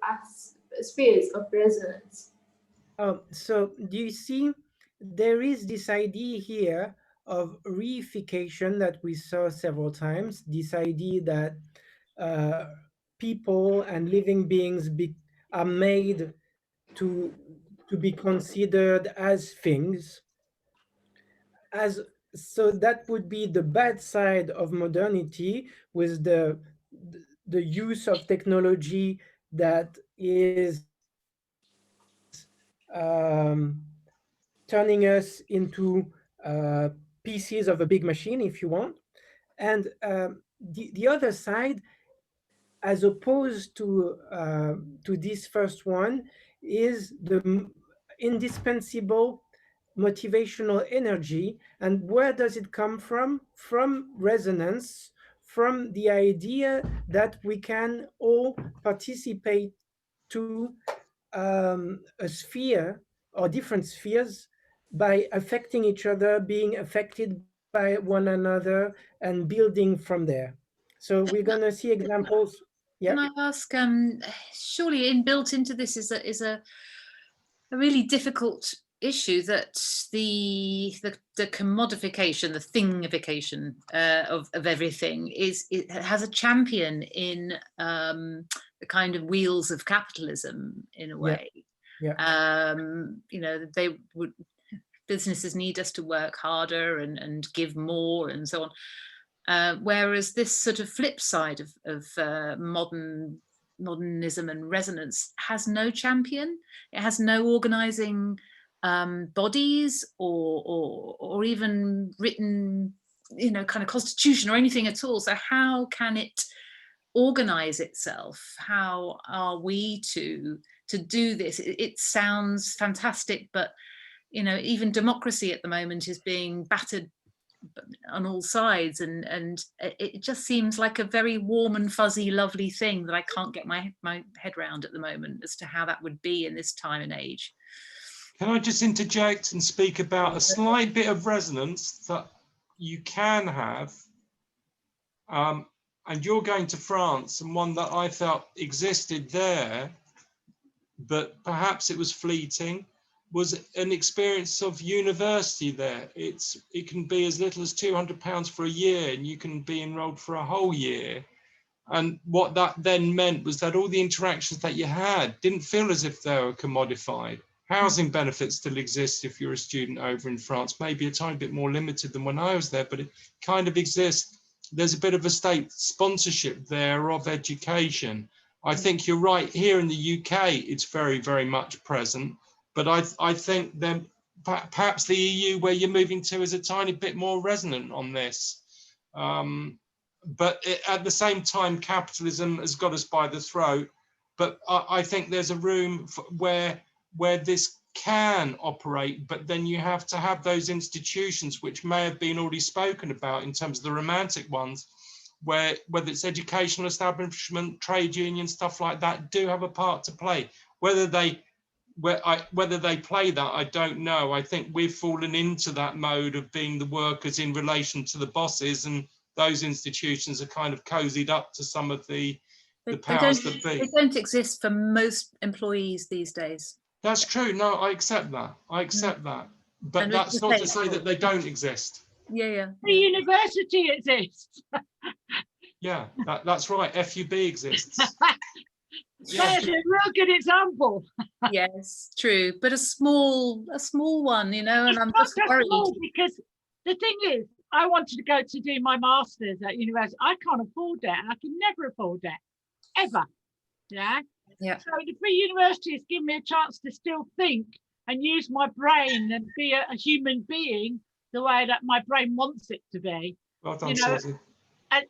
spheres of resonance. So do you see, there is this idea here of reification that we saw several times, this idea that people and living beings are made to be considered as things. So that would be the bad side of modernity, with the use of technology that is turning us into pieces of a big machine, if you want. And the other side, as opposed to this first one, is the indispensable motivational energy. And where does it come from? From resonance, from the idea that we can all participate to a sphere or different spheres by affecting each other, being affected by one another, and building from there. So we're going to see examples. Yeah. Can I ask, surely inbuilt into this is a really difficult issue, that the commodification, the thingification of everything it has a champion in the kind of wheels of capitalism, in a way. Yeah. You know, businesses need us to work harder and give more and so on. Whereas this sort of flip side of modernism and resonance has no champion. It has no organizing bodies or even written, you know, kind of constitution or anything at all. So how can it organize itself? How are we to do this? It sounds fantastic, but you know, even democracy at the moment is being battered on all sides, and it just seems like a very warm and fuzzy, lovely thing that I can't get my head around at the moment as to how that would be in this time and age. Can I just interject and speak about a slight bit of resonance that you can have? And you're going to France, and one that I felt existed there, but perhaps it was fleeting, was an experience of university there. It can be as little as £200 for a year, and you can be enrolled for a whole year. And what that then meant was that all the interactions that you had didn't feel as if they were commodified. Housing benefits still exist if you're a student over in France, maybe a tiny bit more limited than when I was there, but it kind of exists. There's a bit of a state sponsorship there of education. I think you're right, here in the UK, it's very, very much present. But I think then perhaps the EU, where you're moving to, is a tiny bit more resonant on this. But at the same time, capitalism has got us by the throat. But I think there's a room where this can operate, but then you have to have those institutions which may have been already spoken about in terms of the romantic ones, where whether it's educational establishment, trade unions, stuff like that, do have a part to play. Whether they play that, I don't know. I think we've fallen into that mode of being the workers in relation to the bosses, and those institutions are kind of cozied up to some of the powers that be. They don't exist for most employees these days. That's true. No, I accept that. I accept that. But And that's not to say that they don't exist. The university exists. Yeah, that's right. FUB exists. That's a real good example. Yes, true. But a small one, you know, and I'm just worried. Because the thing is, I wanted to go to do my master's at university. I can't afford that, and I can never afford that, ever. Yeah. So the Free University has given me a chance to still think and use my brain and be a human being the way that my brain wants it to be. Well done, you know? Susie. And,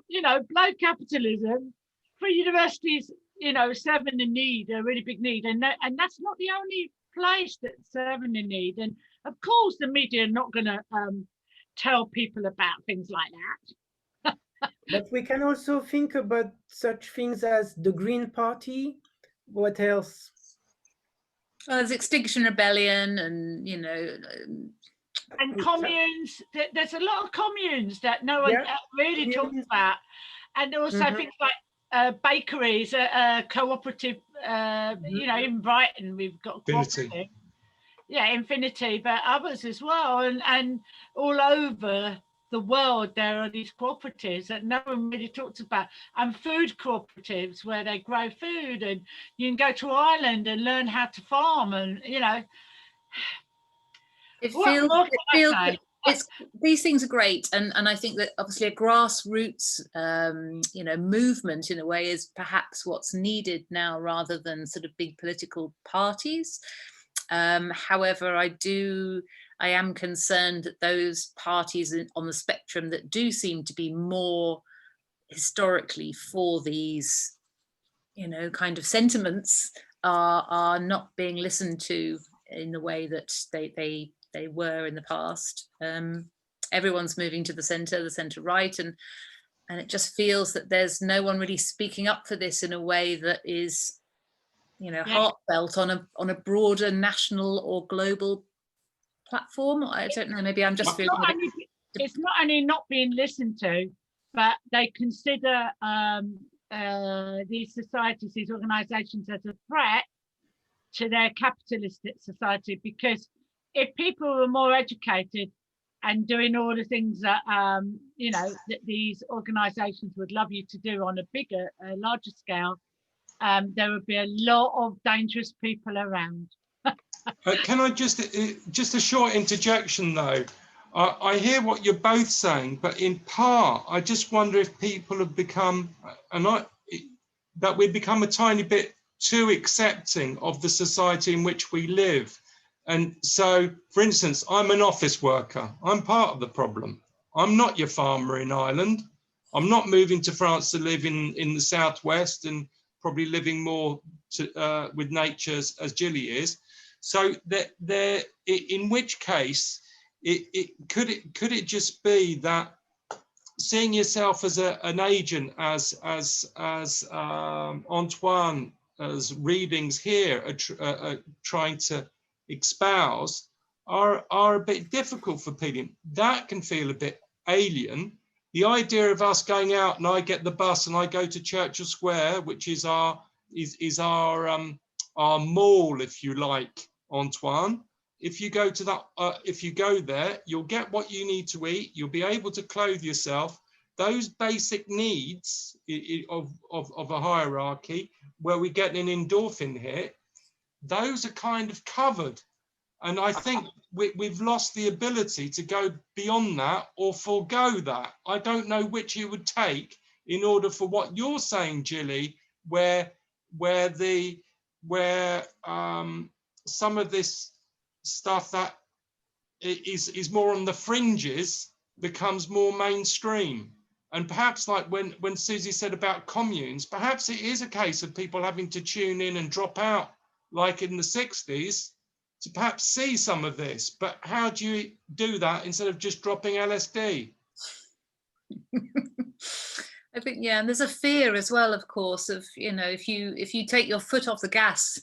you know, blow capitalism. Free universities, you know, serve in a need, a really big need, and that's not the only place that's serving the need. And of course, the media are not going to tell people about things like that. But we can also think about such things as the Green Party. What else? Well, there's Extinction Rebellion, and and communes. There's a lot of communes that no one really talks about, and also things like bakeries, cooperative. In Brighton we've got cooperative. Yeah, Infinity, but others as well, and all over the world there are these cooperatives that no one really talks about, and food cooperatives where they grow food, and you can go to Ireland and learn how to farm, and these things are great, and I think that obviously a grassroots movement in a way is perhaps what's needed now, rather than sort of big political parties. However, I am concerned that those parties on the spectrum that do seem to be more historically for these, kind of sentiments are not being listened to in the way that they were in the past. Everyone's moving to the centre right, and it just feels that there's no one really speaking up for this in a way that is, heartfelt on a broader national or global platform. I don't know, maybe I'm just feeling it's not only not being listened to, but they consider these societies, these organizations, as a threat to their capitalistic society, because if people were more educated and doing all the things that that these organizations would love you to do on a bigger, larger scale, there would be a lot of dangerous people around. Can I just a short interjection though? I hear what you're both saying, but in part, I just wonder if people have become, that we've become a tiny bit too accepting of the society in which we live. And so, for instance, I'm an office worker. I'm part of the problem. I'm not your farmer in Ireland. I'm not moving to France to live in the southwest and probably living more with nature as Gilly is. So in which case, could it just be that seeing yourself as an agent, as Antoine, as readings here are trying to espouse, are a bit difficult for people. That can feel a bit alien. The idea of us going out and I get the bus and I go to Churchill Square, which is our mall, if you like, Antoine. If you go to that, if you go there, you'll get what you need to eat. You'll be able to clothe yourself. Those basic needs of a hierarchy, where we get an endorphin hit, those are kind of covered. And I think we've lost the ability to go beyond that or forego that. I don't know which you would take in order for what you're saying, Gilly, where some of this stuff that is more on the fringes becomes more mainstream. And perhaps like when Susie said about communes, perhaps it is a case of people having to tune in and drop out like in the 60s to perhaps see some of this. But how do you do that instead of just dropping LSD? I think, yeah, and there's a fear as well, of course, of, if you take your foot off the gas,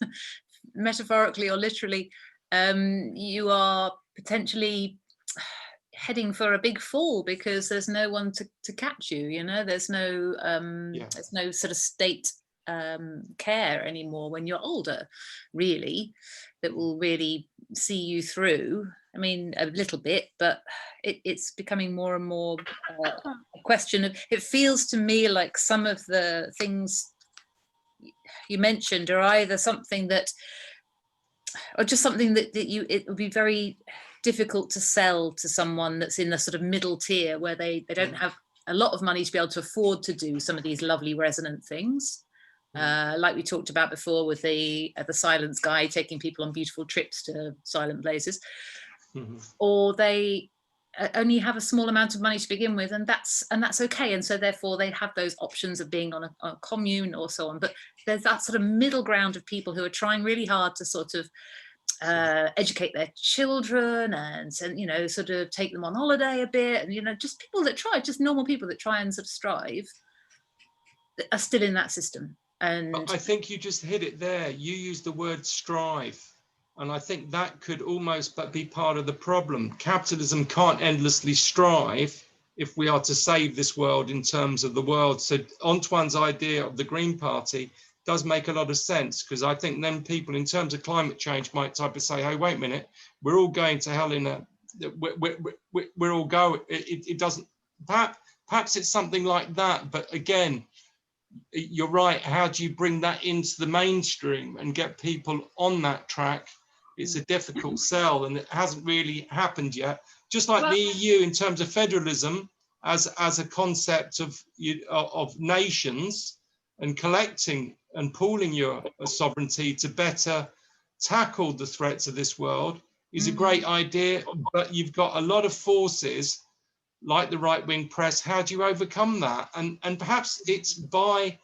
metaphorically or literally, you are potentially heading for a big fall because there's no one to catch you. There's no there's no sort of state care anymore when you're older, really, that will really see you through. I mean, a little bit, but it's becoming more and more a question of, it feels to me like some of the things you mentioned are either something that, or just something that it would be very difficult to sell to someone that's in the sort of middle tier, where they don't have a lot of money to be able to afford to do some of these lovely resonant things. Like we talked about before with the silence guy taking people on beautiful trips to silent places, or they only have a small amount of money to begin with, and that's okay, and so therefore they have those options of being on a commune or so on. But there's that sort of middle ground of people who are trying really hard to sort of educate their children and sort of take them on holiday a bit, and just people that try, just normal people that try and sort of strive, that are still in that system. And but I think you just hit it there. You used the word strive, and I think that could almost but be part of the problem. Capitalism can't endlessly strive if we are to save this world in terms of the world. So Antoine's idea of the Green Party does make a lot of sense, because I think then people in terms of climate change might type of say, hey, wait a minute, we're all going to hell in a, we're all going, it doesn't, perhaps it's something like that. But again, you're right, how do you bring that into the mainstream and get people on that track? It's a difficult sell, and it hasn't really happened yet. Just like the EU in terms of federalism as a concept of nations and collecting and pooling your sovereignty to better tackle the threats of this world is a great idea, but you've got a lot of forces like the right-wing press. How do you overcome that? And perhaps it's by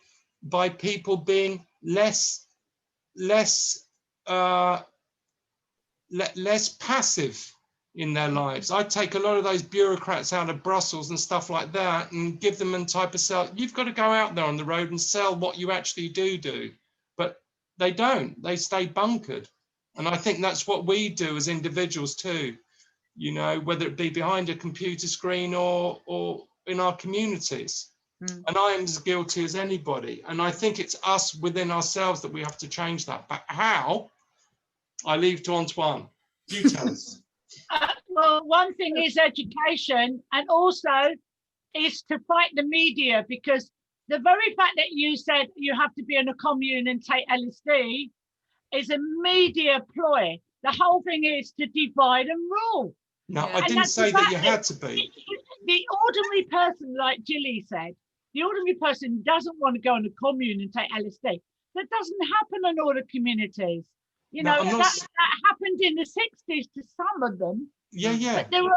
people being less passive in their lives. I take a lot of those bureaucrats out of Brussels and stuff like that and give them a type of sell. You've got to go out there on the road and sell what you actually do. But they don't. They stay bunkered. And I think that's what we do as individuals too, whether it be behind a computer screen or in our communities. And I am as guilty as anybody. And I think it's us within ourselves that we have to change that. But how? I leave to Antoine. You tell us. Well, one thing is education, and also is to fight the media, because the very fact that you said you have to be in a commune and take LSD is a media ploy. The whole thing is to divide and rule. No, I didn't say that you had to be. The ordinary person, like Gilly said, the ordinary person doesn't want to go in a commune and take LSD. That doesn't happen in all the communities. That happened in the 60s to some of them. Yeah. But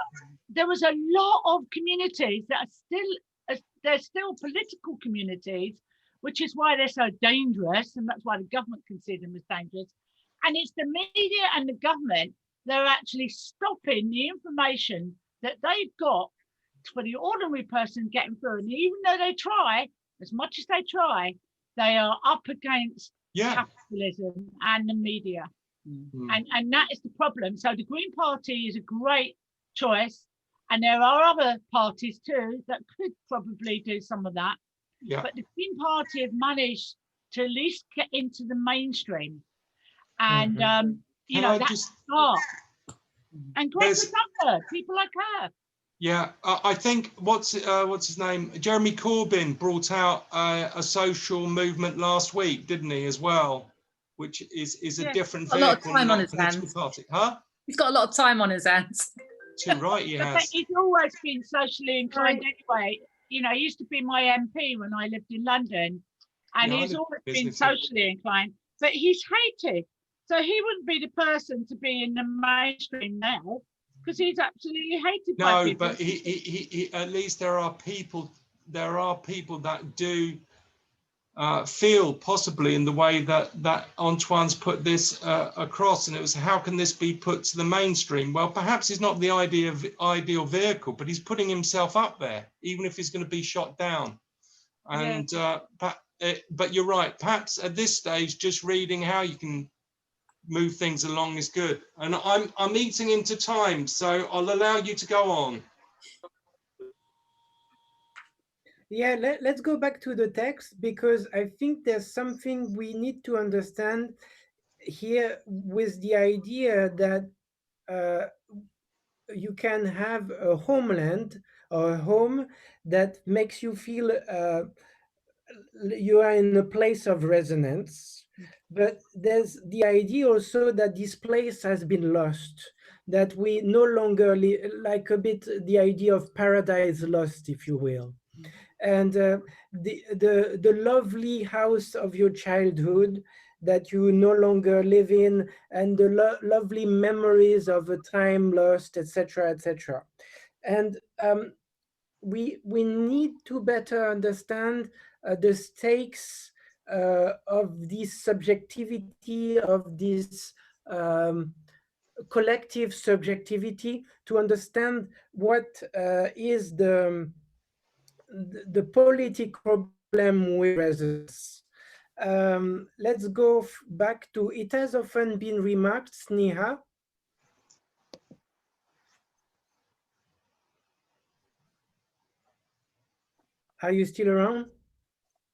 there was a lot of communities that are they're still political communities, which is why they're so dangerous, and that's why the government considers them as dangerous. And it's the media and the government that are actually stopping the information that they've got for the ordinary person getting through. And even though they try, as much as they try, they are up against capitalism and the media. And that is the problem. So the Green Party is a great choice, and there are other parties too that could probably do some of that. But the Green Party have managed to at least get into the mainstream, and that's a start. And Greta Thunberg, people like her. Yeah, I think what's his name? Jeremy Corbyn brought out a social movement last week, didn't he, as well? Which is a different vehicle. A lot of time on his hands. Party. Huh? He's got a lot of time on his hands. Too right, he has. But he's always been socially inclined anyway. He used to be my MP when I lived in London, and he's always been socially inclined. But he's hated, so he wouldn't be the person to be in the mainstream now, because he's absolutely hated by people. No, but he at least there are people that do feel possibly in the way that Antoine's put this across, and it was, how can this be put to the mainstream? Well, perhaps he's not the ideal vehicle, but he's putting himself up there, even if he's going to be shot down. And but you're right, perhaps at this stage just reading how you can move things along is good. And I'm eating into time, so I'll allow you to go on. Yeah, let's go back to the text, because I think there's something we need to understand here with the idea that you can have a homeland or a home that makes you feel you are in a place of resonance. But there's the idea also that this place has been lost, that we no longer like a bit the idea of paradise lost, if you will. And the lovely house of your childhood that you no longer live in, and the lovely memories of a time lost, etc., etc. And we need to better understand the stakes of this subjectivity, of this collective subjectivity to understand what is the political problem with residents. Let's go back to, it has often been remarked, Sneha. Are you still around?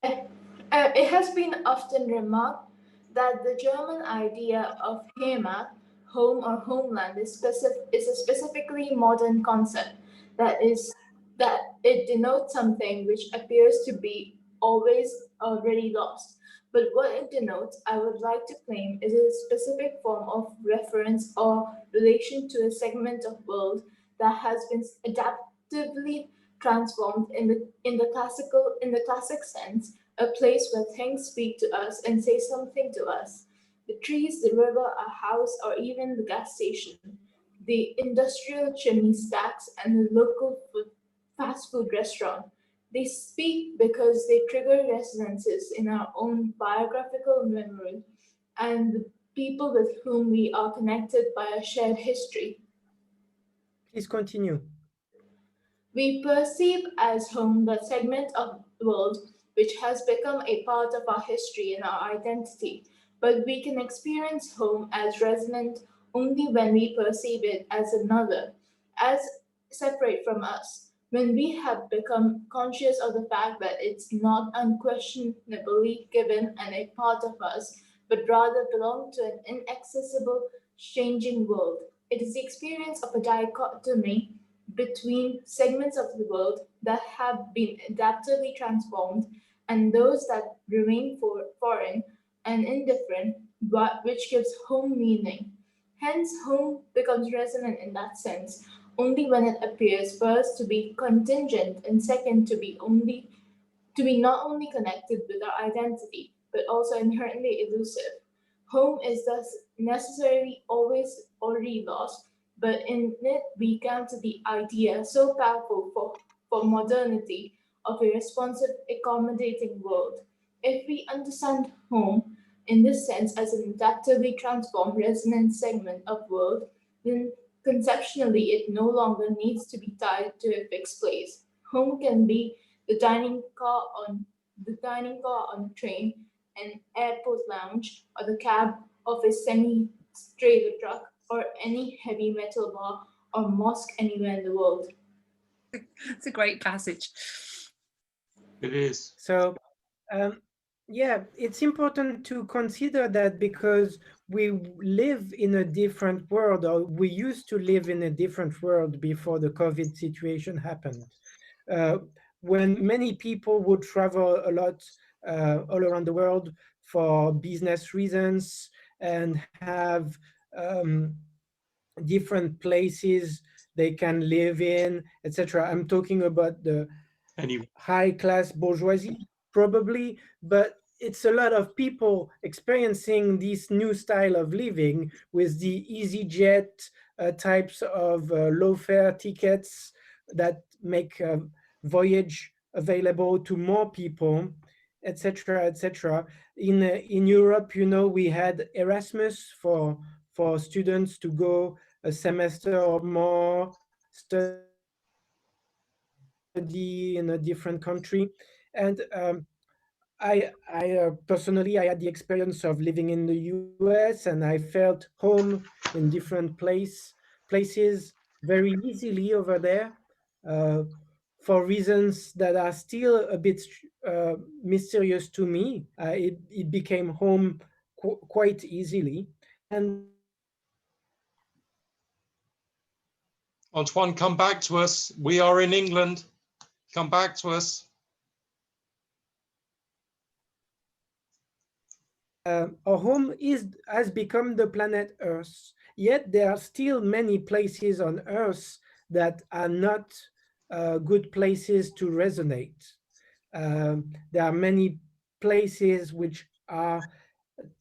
It has been often remarked that the German idea of Heimat, home or homeland, is a specifically modern concept that it denotes something which appears to be always already lost. But what it denotes, I would like to claim, is a specific form of reference or relation to a segment of world that has been adaptively transformed in the classic sense, a place where things speak to us and say something to us. The trees, the river, a house, or even the gas station, the industrial chimney stacks, and the local fast food restaurant. They speak because they trigger resonances in our own biographical memory and the people with whom we are connected by a shared history. Please continue. We perceive as home the segment of the world which has become a part of our history and our identity, but we can experience home as resonant only when we perceive it as another, as separate from us. When we have become conscious of the fact that it's not unquestionably given and a part of us, but rather belong to an inaccessible, changing world. It is the experience of a dichotomy between segments of the world that have been adaptively transformed and those that remain foreign and indifferent, but which gives home meaning. Hence, home becomes resonant in that sense only when it appears first to be contingent and second to be not only connected with our identity, but also inherently elusive. Home is thus necessarily always already lost, but in it we come to the idea so powerful for modernity of a responsive, accommodating world. If we understand home in this sense as an adaptively transformed resonant segment of world, then conceptually it no longer needs to be tied to a fixed place. Home can be the dining car on a train, an airport lounge, or the cab of a semi-trailer truck, or any heavy metal bar or mosque anywhere in the world. It's a great passage. It is. So, yeah, it's important to consider that because we live in a different world, or we used to live in a different world before the COVID situation happened. When many people would travel a lot all around the world for business reasons and have different places they can live in, etc. I'm talking about the high-class bourgeoisie, probably, but it's a lot of people experiencing this new style of living with the EasyJet types of low-fare tickets that make voyage available to more people, etc., etc. In Europe, you know, we had Erasmus for students to go a semester or more, study in a different country. And I personally, I had the experience of living in the US, and I felt home in different places very easily over there for reasons that are still a bit mysterious to me. It became home quite easily. And Antoine, come back to us. We are in England. Come back to us. Our home has become the planet Earth. Yet there are still many places on Earth that are not good places to resonate. There are many places which are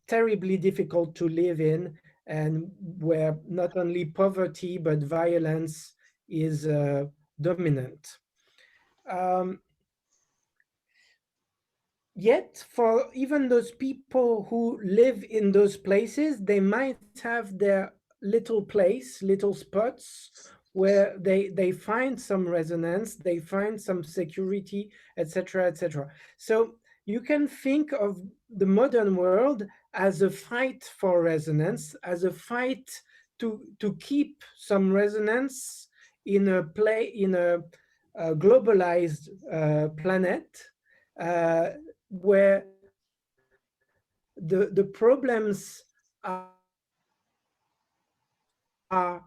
terribly difficult to live in, and where not only poverty but violence is dominant. yet for even those people who live in those places, they might have their little place, little spots where they find some resonance, they find some security, etc., etc. So you can think of the modern world as a fight for resonance, as a fight to keep some resonance in a globalized planet where the problems are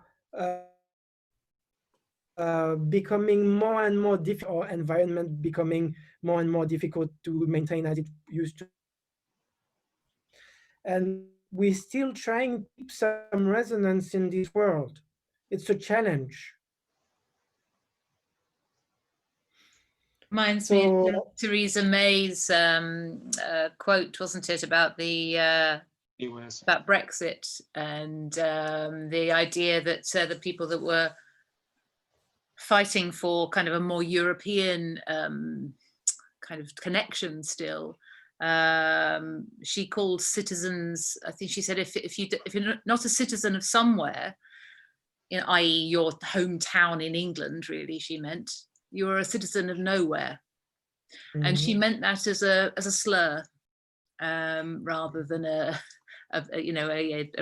becoming more and more difficult, or environment becoming more and more difficult to maintain as it used to. And we're still trying to keep some resonance in this world. It's a challenge. Reminds me of Theresa May's quote, wasn't it, about the about Brexit and the idea that the people that were fighting for kind of a more European kind of connection still, she called citizens, I think she said, if you're not a citizen of somewhere, i.e. your hometown in England, really, she meant, you're a citizen of nowhere. Mm-hmm. And she meant that as a slur, rather than a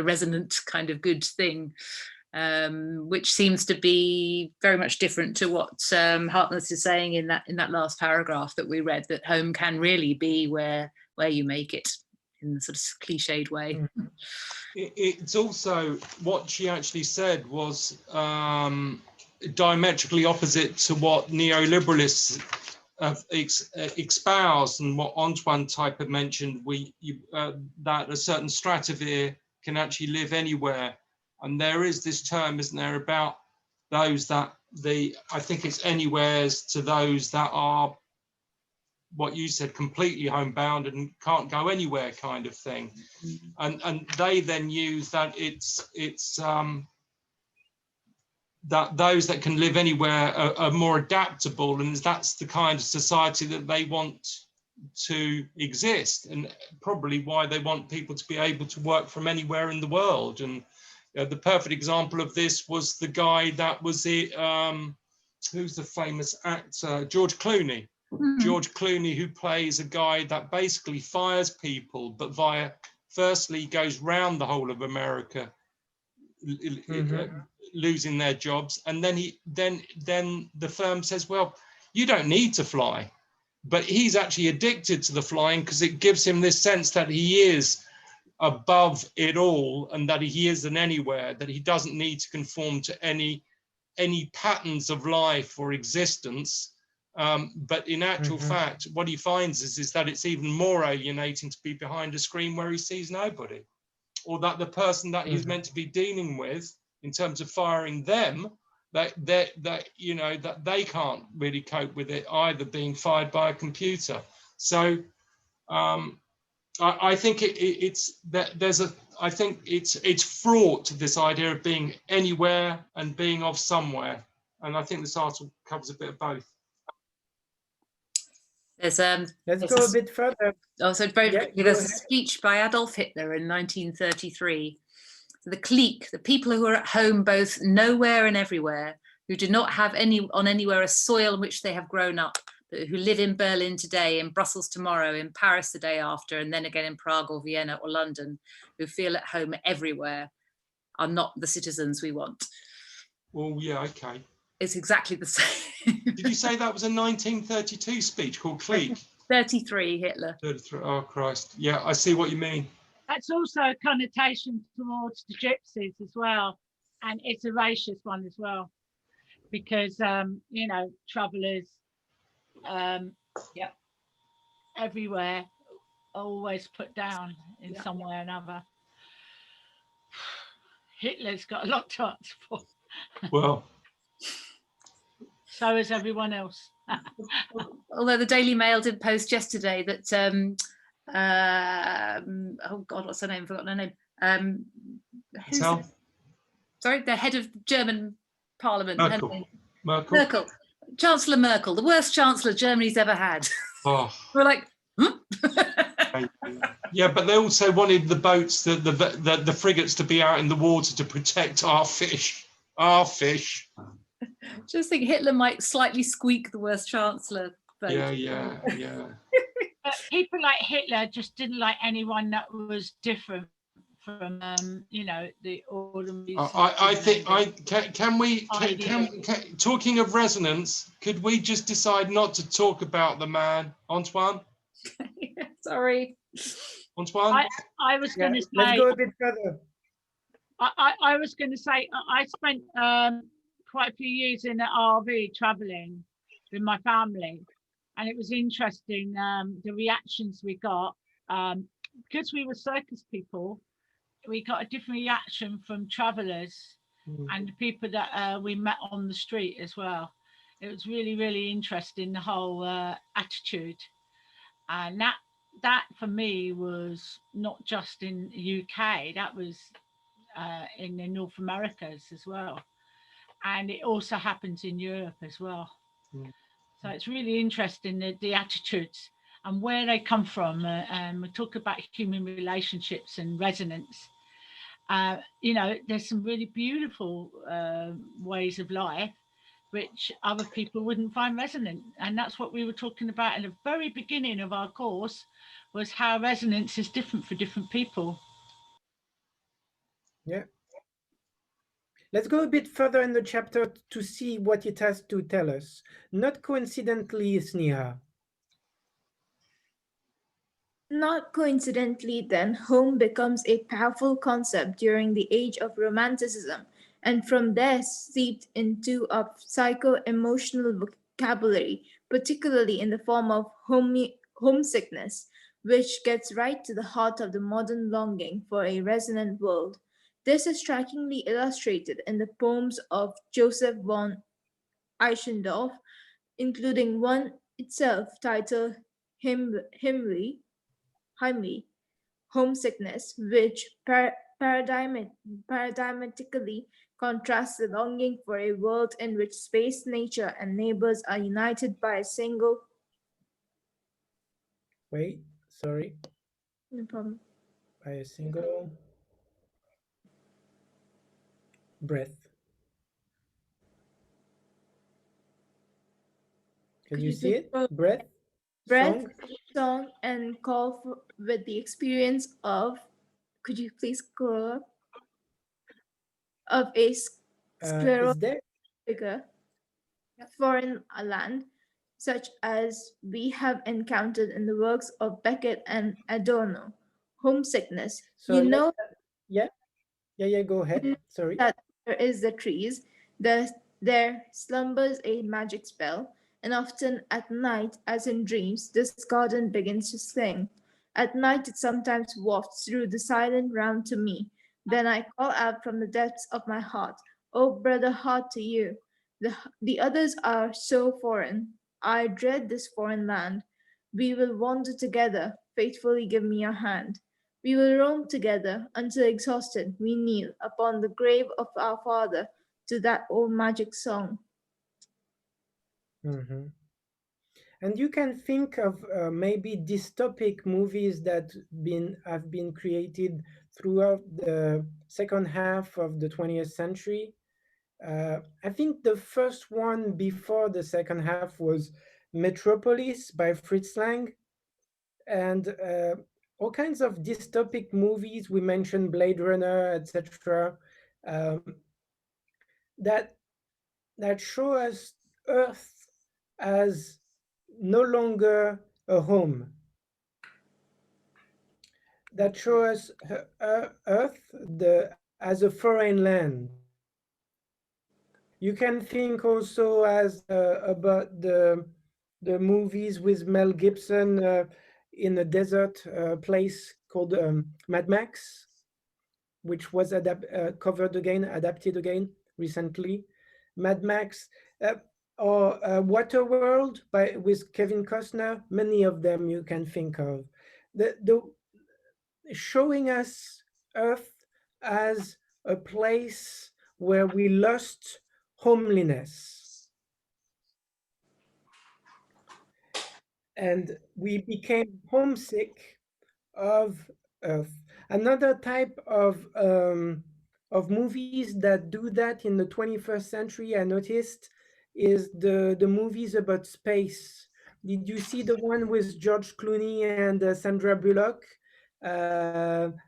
resonant kind of good thing, which seems to be very much different to what Hartness is saying in that last paragraph that we read, that home can really be where you make it, in the sort of cliched way. Mm-hmm. It's also, what she actually said was diametrically opposite to what neoliberalists espouse, and what Antoine type had mentioned, that a certain stratosphere can actually live anywhere. And there is this term, isn't there, about those that I think it's anywheres to those that are, what you said, completely homebound and can't go anywhere, kind of thing. Mm-hmm. And they then use that it's that those that can live anywhere are more adaptable, and that's the kind of society that they want to exist, and probably why they want people to be able to work from anywhere in the world. And the perfect example of this was the guy that was who's the famous actor, George Clooney. Mm-hmm. George Clooney, who plays a guy that basically fires people, but firstly goes round the whole of America, mm-hmm. Losing their jobs, and then the firm says, well, you don't need to fly, but he's actually addicted to the flying because it gives him this sense that he is above it all, and that he isn't anywhere, that he doesn't need to conform to any patterns of life or existence. But in actual mm-hmm. fact, what he finds is that it's even more alienating to be behind a screen where he sees nobody, or that the person that mm-hmm. he's meant to be dealing with, in terms of firing them, that they can't really cope with it either, being fired by a computer. So I think I think it's fraught, this idea of being anywhere and being of somewhere, and I think this article covers a bit of both. Let's go a bit further. Also, there's a speech by Adolf Hitler in 1933. The clique, the people who are at home both nowhere and everywhere, who do not have anywhere a soil in which they have grown up, but who live in Berlin today, in Brussels tomorrow, in Paris the day after, and then again in Prague or Vienna or London, who feel at home everywhere, are not the citizens we want. Well, yeah, okay. It's exactly the same. Did you say that was a 1932 speech called Clique? 33, Hitler. 33, oh Christ. Yeah, I see what you mean. That's also a connotation towards the gypsies as well. And it's a racist one as well. Because, travellers, everywhere, always put down in some way or another. Hitler's got a lot to answer for. Well. So is everyone else. Although the Daily Mail did post yesterday that, oh God, what's her name? I've forgotten her name. Sorry, the head of German Parliament. Merkel. Chancellor Merkel, the worst chancellor Germany's ever had. Oh. We're like, Yeah, but they also wanted the boats, the frigates, to be out in the water to protect our fish. Our fish. Just think Hitler might slightly squeak the worst chancellor vote. Yeah. But people like Hitler just didn't like anyone that was different from, you know, the ordinary. I think talking of resonance, could we just decide not to talk about the man, Antoine? Sorry. Antoine? I was going to say. Let's go a bit further. I was going to say I spent quite a few years in the RV traveling with my family, and it was interesting the reactions we got because we were circus people. We got a different reaction from travelers and the people that we met on the street as well. It was really, really interesting, the whole attitude, and that for me was not just in the UK. That was in the North Americas as well, and it also happens in Europe as well. So it's really interesting the attitudes and where they come from, and we talk about human relationships and resonance. You know, there's some really beautiful ways of life which other people wouldn't find resonant, and that's what we were talking about in the very beginning of our course, was how resonance is different for different people. Yeah. Let's go a bit further in the chapter to see what it has to tell us. Not coincidentally, Sneha. Not coincidentally, then, home becomes a powerful concept during the age of Romanticism, and from there seeped into a psycho-emotional vocabulary, particularly in the form of homesickness, which gets right to the heart of the modern longing for a resonant world. This is strikingly illustrated in the poems of Joseph von Eichendorff, including one itself titled Heimweh, homesickness, which paradigmatically contrasts the longing for a world in which space, nature, and neighbors are united by a single. Wait, sorry. No problem. By a single breath. Can you see it? Breath, song, and call for, with the experience of, could you please scroll up? Of a scleral figure, foreign land, such as we have encountered in the works of Beckett and Adorno. Homesickness. So you know, yeah, go ahead. Sorry. that there is the trees, there slumbers a magic spell, and often at night, as in dreams, this garden begins to sing. At night it sometimes wafts through the silent round to me. Then I call out from the depths of my heart, "Oh, brother heart, to you." The others are so foreign. I dread this foreign land. We will wander together. Faithfully give me your hand. We will roam together until exhausted we kneel upon the grave of our father to that old magic song. Mm-hmm. And you can think of maybe dystopic movies that have been created throughout the second half of the 20th century. I think the first one before the second half was Metropolis by Fritz Lang, and all kinds of dystopic movies. We mentioned Blade Runner, etc. That show us Earth as no longer a home. That show us Earth as a foreign land. You can think also as about the movies with Mel Gibson in a desert place called Mad Max, which was adapted again recently. Mad Max or Waterworld with Kevin Costner. Many of them you can think of. The showing us Earth as a place where we lost homeliness. and we became homesick of Earth. Another type of movies that do that in the 21st century, I noticed, is the movies about space. Did you see the one with George Clooney and Sandra Bullock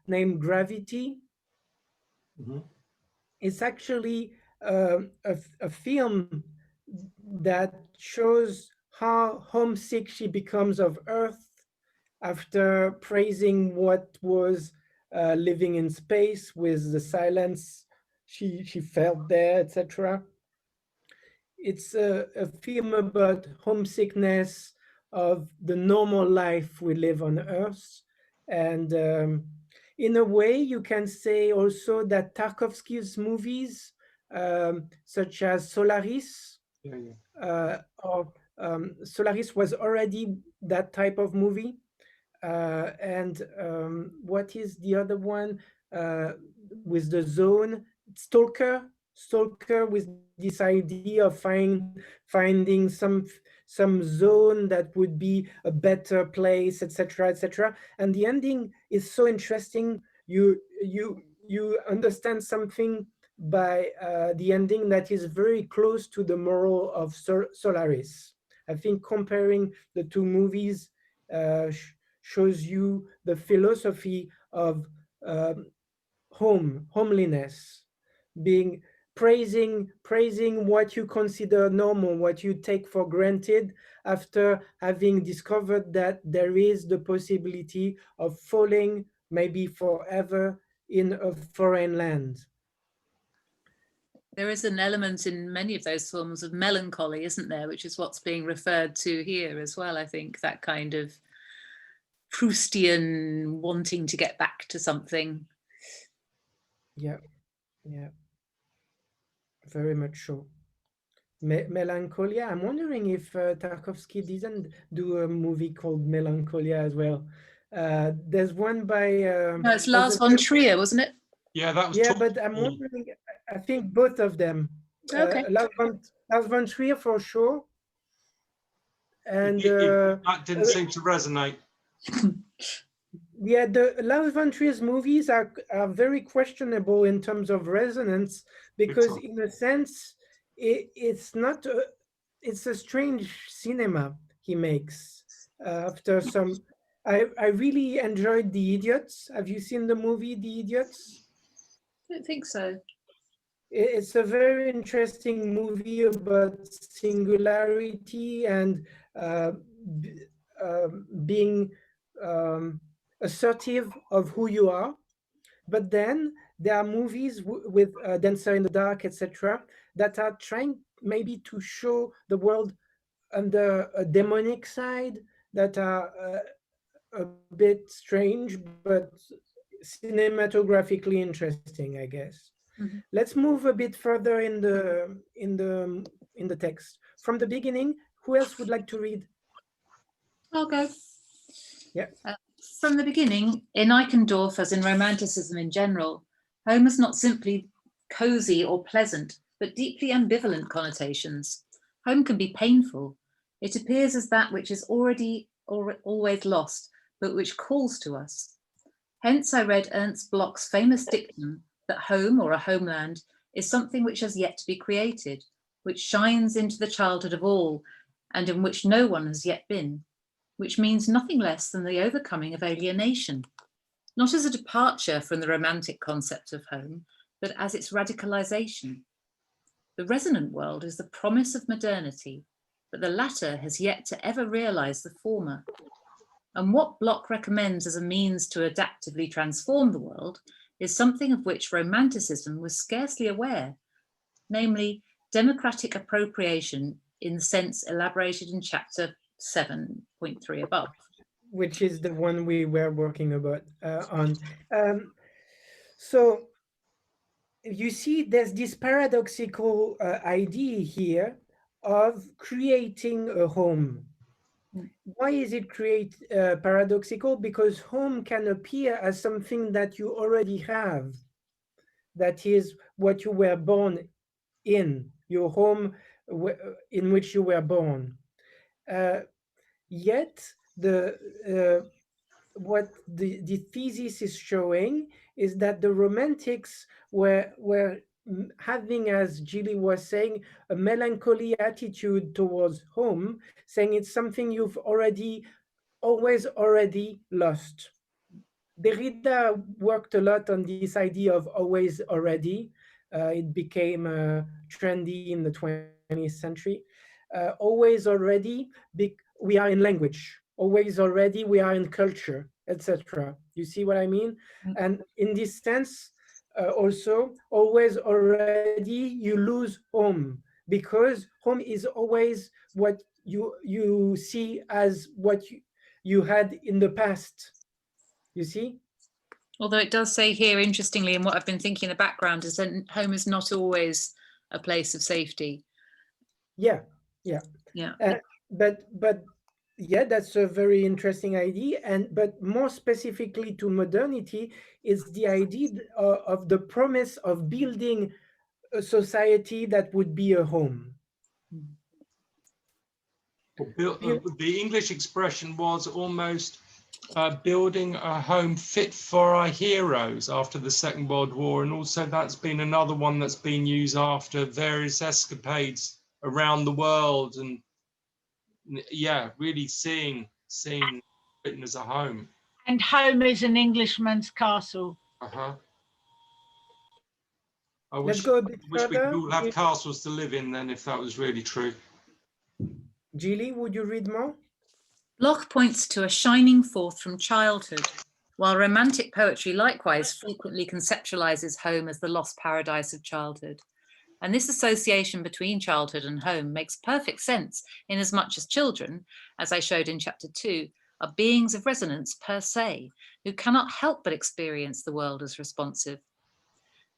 named Gravity? Mhm. It's actually a film that shows how homesick she becomes of Earth after praising what was living in space with the silence she felt there, etc. It's a film about homesickness of the normal life we live on Earth. And in a way, you can say also that Tarkovsky's movies, such as Solaris, or Solaris was already that type of movie. And what is the other one with the zone? Stalker with this idea of finding some zone that would be a better place, etc., etc. And the ending is so interesting. You understand something by the ending that is very close to the moral of Solaris. I think comparing the two movies shows you the philosophy of homeliness, being praising what you consider normal, what you take for granted, after having discovered that there is the possibility of falling maybe forever in a foreign land. There is an element in many of those films of melancholy, isn't there, which is what's being referred to here as well. I think that kind of Proustian wanting to get back to something. Yeah, very much so. Melancholia. I'm wondering if Tarkovsky didn't do a movie called Melancholia as well. There's one by no, it's Lars von Trier, wasn't it? Yeah, that was. Yeah, but I'm wondering. I think both of them. Okay. Lars von Trier for sure. And that didn't seem to resonate. Yeah, the Lars von Trier's movies are very questionable in terms of resonance, because in a sense, it's not. It's a strange cinema he makes. After some, I really enjoyed The Idiots. Have you seen the movie The Idiots? I don't think so. It's a very interesting movie about singularity and being assertive of who you are. But then there are movies with Dancer in the Dark, etc., that are trying maybe to show the world under a demonic side, that are a bit strange, but cinematographically interesting, I guess. Mm-hmm. Let's move a bit further in the text. From the beginning, who else would like to read? I'll go. Yeah. From the beginning, in Eichendorff, as in Romanticism in general, home is not simply cozy or pleasant, but deeply ambivalent connotations. Home can be painful. It appears as that which is already or always lost, but which calls to us. Hence, I read Ernst Bloch's famous dictum that home, or a homeland, is something which has yet to be created, which shines into the childhood of all, and in which no one has yet been, which means nothing less than the overcoming of alienation, not as a departure from the romantic concept of home, but as its radicalization. The resonant world is the promise of modernity, but the latter has yet to ever realize the former. And what Bloch recommends as a means to adaptively transform the world is something of which Romanticism was scarcely aware, namely democratic appropriation in the sense elaborated in chapter 7.3 above. Which is the one we were working about on. So you see, there's this paradoxical idea here of creating a home. Why is it paradoxical? Because home can appear as something that you already have. That is what you were born in, your home in which you were born. yet what the thesis is showing is that the Romantics were having, as Gilly was saying, a melancholy attitude towards home, saying it's something you've always already lost. Derrida worked a lot on this idea of always already. It became trendy in the 20th century. Always already, we are in language. Always already, we are in culture, etc. You see what I mean? And in this sense, also, always already, you lose home, because home is always what you see as what you had in the past. You see? Although it does say here, interestingly, and what I've been thinking in the background is that home is not always a place of safety. Yeah. But yeah, that's a very interesting idea. But more specifically to modernity is the idea of the promise of building a society that would be a home. The English expression was almost building a home fit for our heroes after the Second World War, and also that's been another one that's been used after various escapades around the world, and yeah, really seeing Britain as a home. And home is an Englishman's castle. I Let's wish go a bit we could further. all have castles to live in then, if that was really true. Gilly, would you read more? Locke points to a shining forth from childhood, while Romantic poetry likewise frequently conceptualizes home as the lost paradise of childhood. And this association between childhood and home makes perfect sense, in as much as children, as I showed in chapter 2, are beings of resonance per se, who cannot help but experience the world as responsive.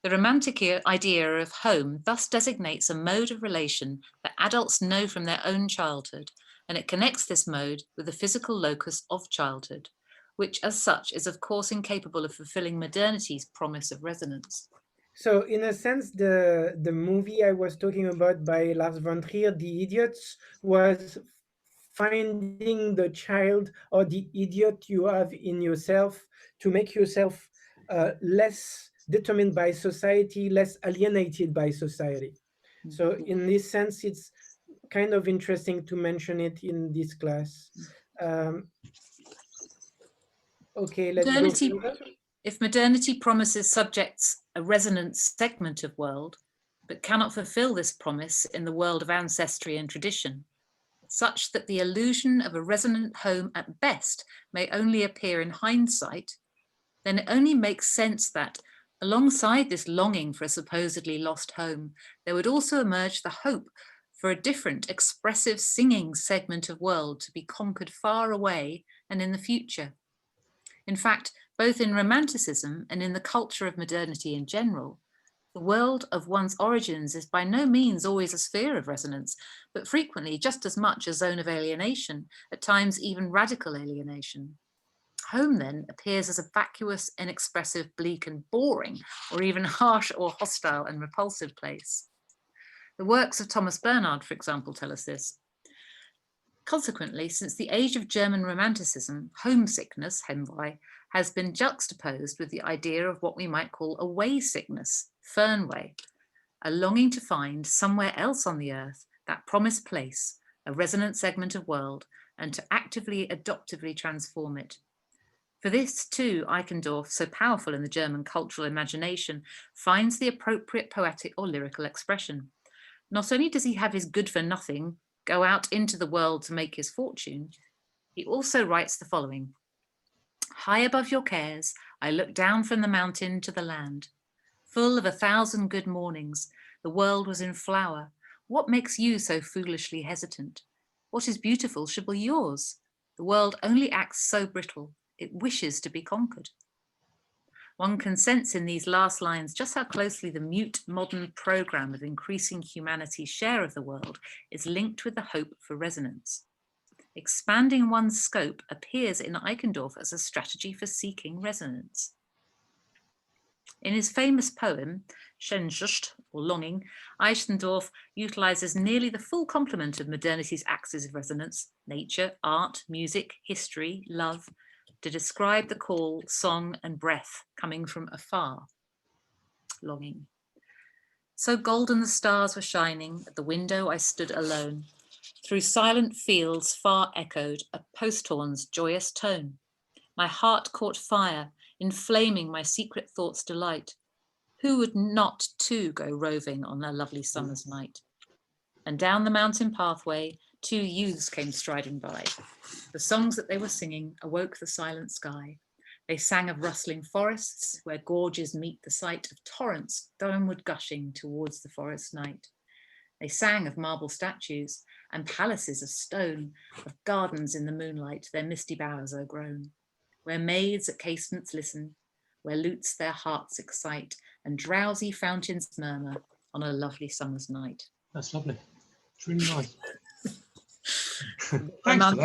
The Romantic idea of home thus designates a mode of relation that adults know from their own childhood, and it connects this mode with the physical locus of childhood, which as such is of course incapable of fulfilling modernity's promise of resonance. So in a sense, the movie I was talking about by Lars von Trier, The Idiots, was finding the child or the idiot you have in yourself to make yourself less determined by society, less alienated by society. So in this sense, it's kind of interesting to mention it in this class. Okay, let's go further. If modernity promises subjects a resonant segment of world, but cannot fulfill this promise in the world of ancestry and tradition, such that the illusion of a resonant home at best may only appear in hindsight, then it only makes sense that, alongside this longing for a supposedly lost home, there would also emerge the hope for a different, expressive, singing segment of world to be conquered far away and in the future. In fact, both in Romanticism and in the culture of modernity in general, the world of one's origins is by no means always a sphere of resonance, but frequently just as much a zone of alienation, at times even radical alienation. Home then appears as a vacuous, inexpressive, bleak and boring, or even harsh or hostile and repulsive place. The works of Thomas Bernhard, for example, tell us this. Consequently, since the age of German Romanticism, homesickness, Heimweh, has been juxtaposed with the idea of what we might call away sickness, Fernweh, a longing to find somewhere else on the earth that promised place, a resonant segment of world, and to actively, adoptively transform it. For this too, Eichendorff, so powerful in the German cultural imagination, finds the appropriate poetic or lyrical expression. Not only does he have his good-for-nothing go out into the world to make his fortune, he also writes the following. High above your cares, I look down from the mountain to the land. Full of 1,000 good mornings, the world was in flower. What makes you so foolishly hesitant? What is beautiful should be yours. The world only acts so brittle. It wishes to be conquered. One can sense in these last lines just how closely the mute modern program of increasing humanity's share of the world is linked with the hope for resonance. Expanding one's scope appears in Eichendorff as a strategy for seeking resonance. In his famous poem, Sehnsucht, or longing, Eichendorff utilizes nearly the full complement of modernity's axes of resonance, nature, art, music, history, love, to describe the call, song, and breath coming from afar. Longing. So golden the stars were shining, at the window I stood alone. Through silent fields far echoed a post horn's joyous tone. My heart caught fire, inflaming my secret thoughts' delight. Who would not too go roving on a lovely summer's night? And down the mountain pathway, 2 youths came striding by. The songs that they were singing awoke the silent sky. They sang of rustling forests, where gorges meet the sight of torrents downward gushing towards the forest night. They sang of marble statues and palaces of stone, of gardens in the moonlight, their misty bowers o'ergrown, where maids at casements listen, where lutes their hearts excite, and drowsy fountains murmur on a lovely summer's night. That's lovely. It's really nice. Thanks for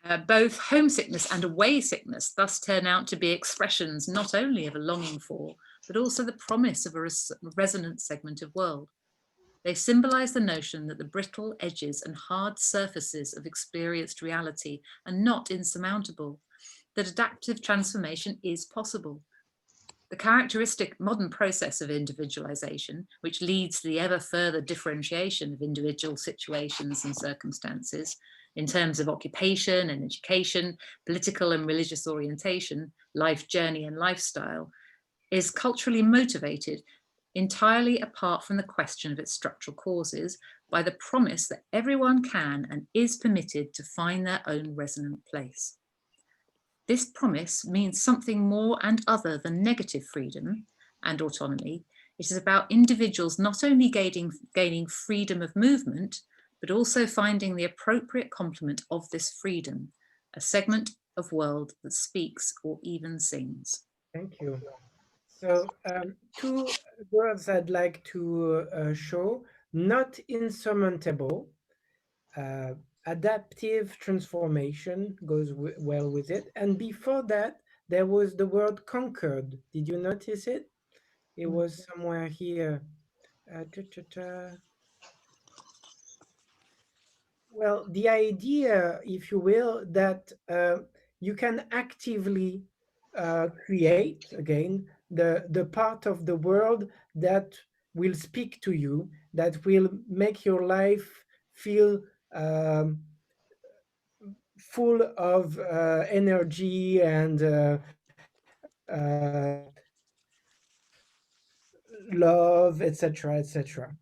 that. Both homesickness and away sickness thus turn out to be expressions not only of a longing for, but also the promise of a resonant segment of world. They symbolize the notion that the brittle edges and hard surfaces of experienced reality are not insurmountable, that adaptive transformation is possible. The characteristic modern process of individualization, which leads to the ever further differentiation of individual situations and circumstances in terms of occupation and education, political and religious orientation, life journey and lifestyle, is culturally motivated entirely apart from the question of its structural causes by the promise that everyone can and is permitted to find their own resonant place. This promise means something more and other than negative freedom and autonomy. It is about individuals not only gaining freedom of movement, but also finding the appropriate complement of this freedom, a segment of world that speaks or even sings. Thank you. So 2 words I'd like to show: not insurmountable. Adaptive transformation goes well with it. And before that, there was the word conquered. Did you notice it? It was somewhere here. Well, the idea, if you will, that you can actively create, again, the part of the world that will speak to you, that will make your life feel full of energy and love, etc., etc.,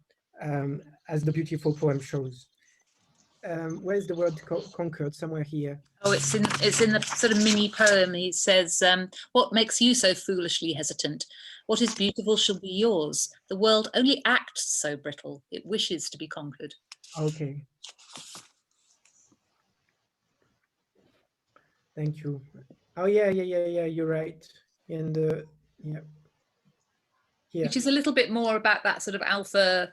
as the beautiful poem shows. Where's the word conquered? Somewhere here. Oh, it's in the sort of mini poem. He says, what makes you so foolishly hesitant? What is beautiful shall be yours. The world only acts so brittle. It wishes to be conquered. Okay. Thank you. Oh, yeah, you're right. And yeah. Which is a little bit more about that sort of alpha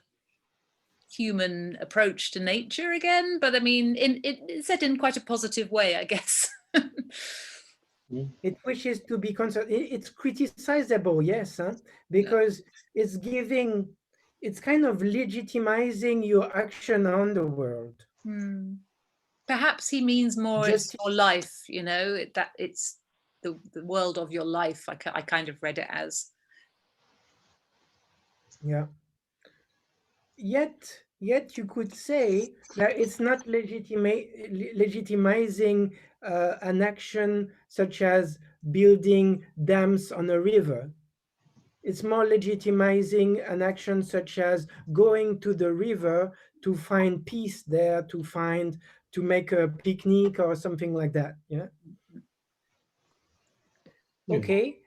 human approach to nature again, but I mean, it's said in quite a positive way, I guess. It wishes to be concerned. It's criticizable, yes, because it's kind of legitimizing your action on the world. Perhaps he means more it's your life, you know, that it's the world of your life. I kind of read it as. Yeah. Yet you could say that it's not legitimizing an action such as building dams on a river. It's more legitimizing an action such as going to the river to find peace there, to make a picnic or something like that. Yeah. Okay.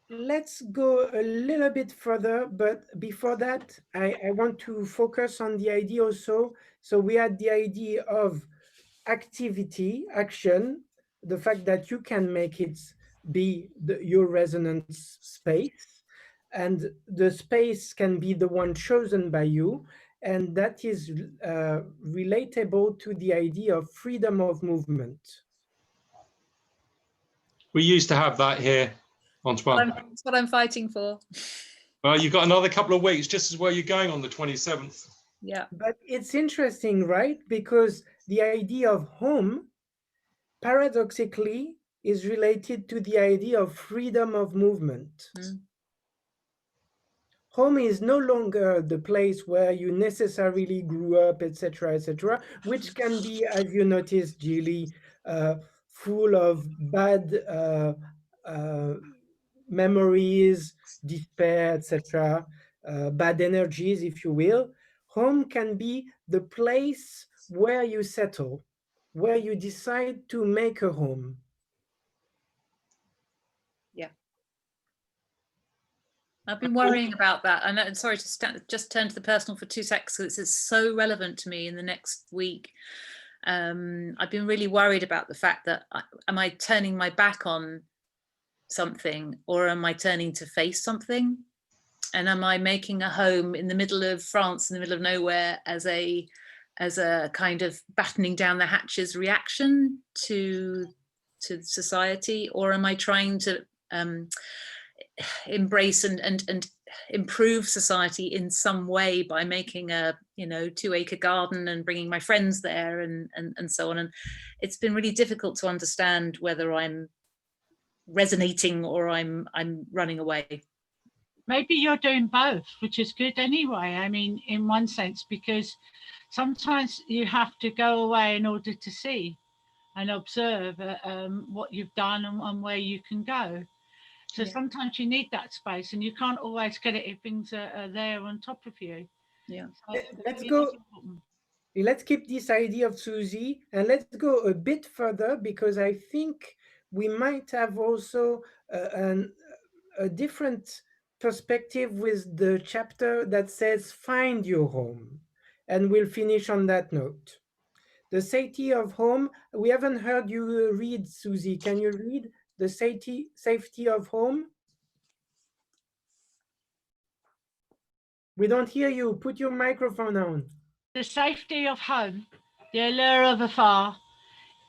Let's go a little bit further, but before that, I want to focus on the idea also. So we had the idea of activity, action, the fact that you can make it be your resonance space, and the space can be the one chosen by you, and that is relatable to the idea of freedom of movement. We used to have that here Antoine. That's what I'm fighting for. Well, you've got another couple of weeks, just as where you're going on the 27th. Yeah. But it's interesting, right? Because the idea of home, paradoxically, is related to the idea of freedom of movement. Mm. Home is no longer the place where you necessarily grew up, etc., which can be, as you noticed, Gilly, full of bad memories, despair, etc., bad energies, if you will. Home can be the place where you settle, where you decide to make a home. I've been worrying about that. I know, sorry to just turn to the personal for 2 seconds, because it's so relevant to me in the next week. I've been really worried about the fact that, am I turning my back on something, or am I turning to face something? And am I making a home in the middle of France, in the middle of nowhere, as a kind of battening down the hatches reaction to society, or am I trying to embrace and improve society in some way by making a 2-acre garden and bringing my friends there and so on? And it's been really difficult to understand whether I'm resonating or I'm running away. Maybe you're doing both, which is good anyway. I mean, in one sense, because sometimes you have to go away in order to see and observe what you've done and where you can go. So Yeah. sometimes you need that space, and you can't always get it if things are there on top of you. Yeah. So Let's it go. is important. Let's keep this idea of Susie, and let's go a bit further, because I think we might have also a different perspective with the chapter that says find your home, and we'll finish on that note. The safety of home, we haven't heard you read, Susie. Can you read the safety of home? We don't hear you. Put your microphone on. The safety of home, the allure of afar.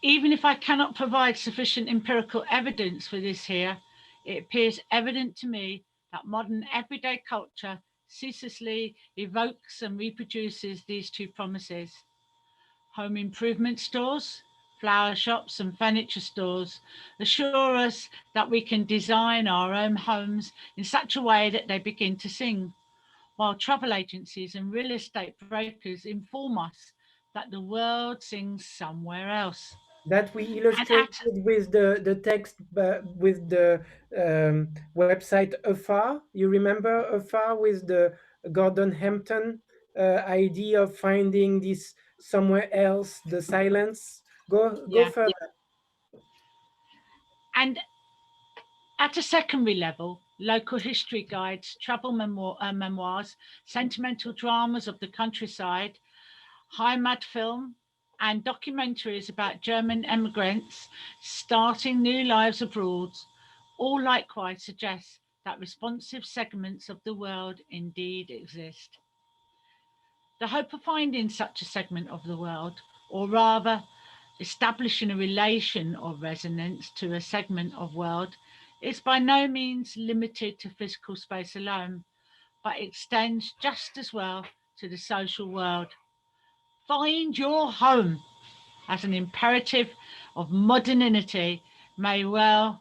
Even if I cannot provide sufficient empirical evidence for this here, it appears evident to me that modern everyday culture ceaselessly evokes and reproduces these two promises. Home improvement stores, flower shops and furniture stores assure us that we can design our own homes in such a way that they begin to sing, while travel agencies and real estate brokers inform us that the world sings somewhere else. That we illustrated with the text, with the website Afar. You remember Afar with the Gordon Hampton idea of finding this somewhere else, the silence. Go further. And at a secondary level, local history guides, travel memoirs, sentimental dramas of the countryside, Heimat film, and documentaries about German emigrants starting new lives abroad all likewise suggest that responsive segments of the world indeed exist. The hope of finding such a segment of the world, or rather establishing a relation of resonance to a segment of world, is by no means limited to physical space alone, but extends just as well to the social world. Find your home as an imperative of modernity may well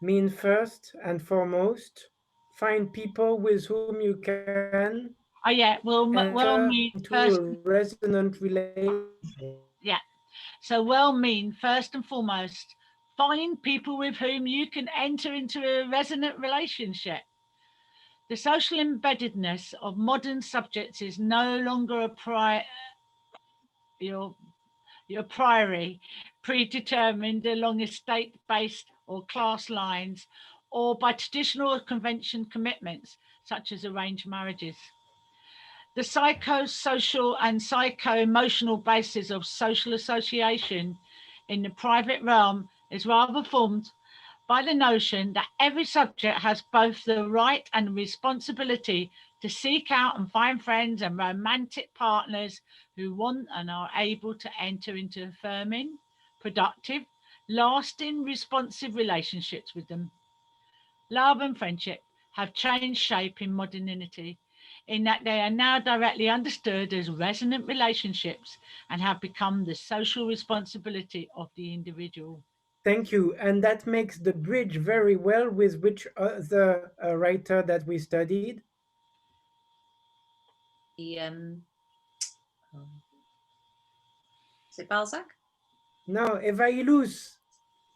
mean first and foremost, find people with whom you can mean first, a resonant relationship. Yeah. So mean first and foremost, find people with whom you can enter into a resonant relationship. The social embeddedness of modern subjects is no longer your priori predetermined along estate-based or class lines, or by traditional or convention commitments such as arranged marriages. The psychosocial and psycho-emotional basis of social association in the private realm is rather formed by the notion that every subject has both the right and responsibility to seek out and find friends and romantic partners who want and are able to enter into affirming, productive, lasting, responsive relationships with them. Love and friendship have changed shape in modernity, in that they are now directly understood as resonant relationships and have become the social responsibility of the individual. Thank you. And that makes the bridge very well with which other writer that we studied? Is it Balzac? No, Eva Illouz.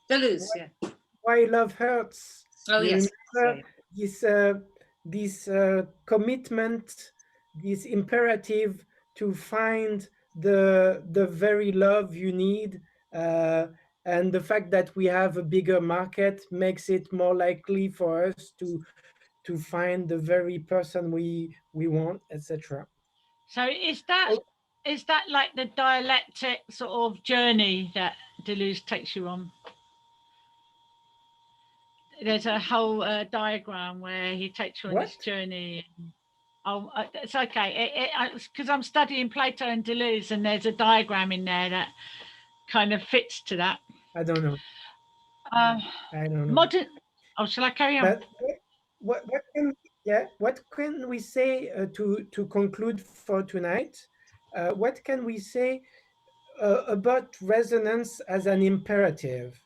Deleuze, yeah. Why Love Hurts. Oh, You yes. remember this commitment, this imperative to find the very love you need, and the fact that we have a bigger market makes it more likely for us to find the very person we want, etc. So is that like the dialectic sort of journey that Deleuze takes you on? There's a whole diagram where he takes you on this journey. Oh, it's okay. Because I'm studying Plato and Deleuze, and there's a diagram in there that kind of fits to that. I don't know. I don't know. Modern. Oh, shall I carry on? But what can we say to conclude for tonight? What can we say about resonance as an imperative?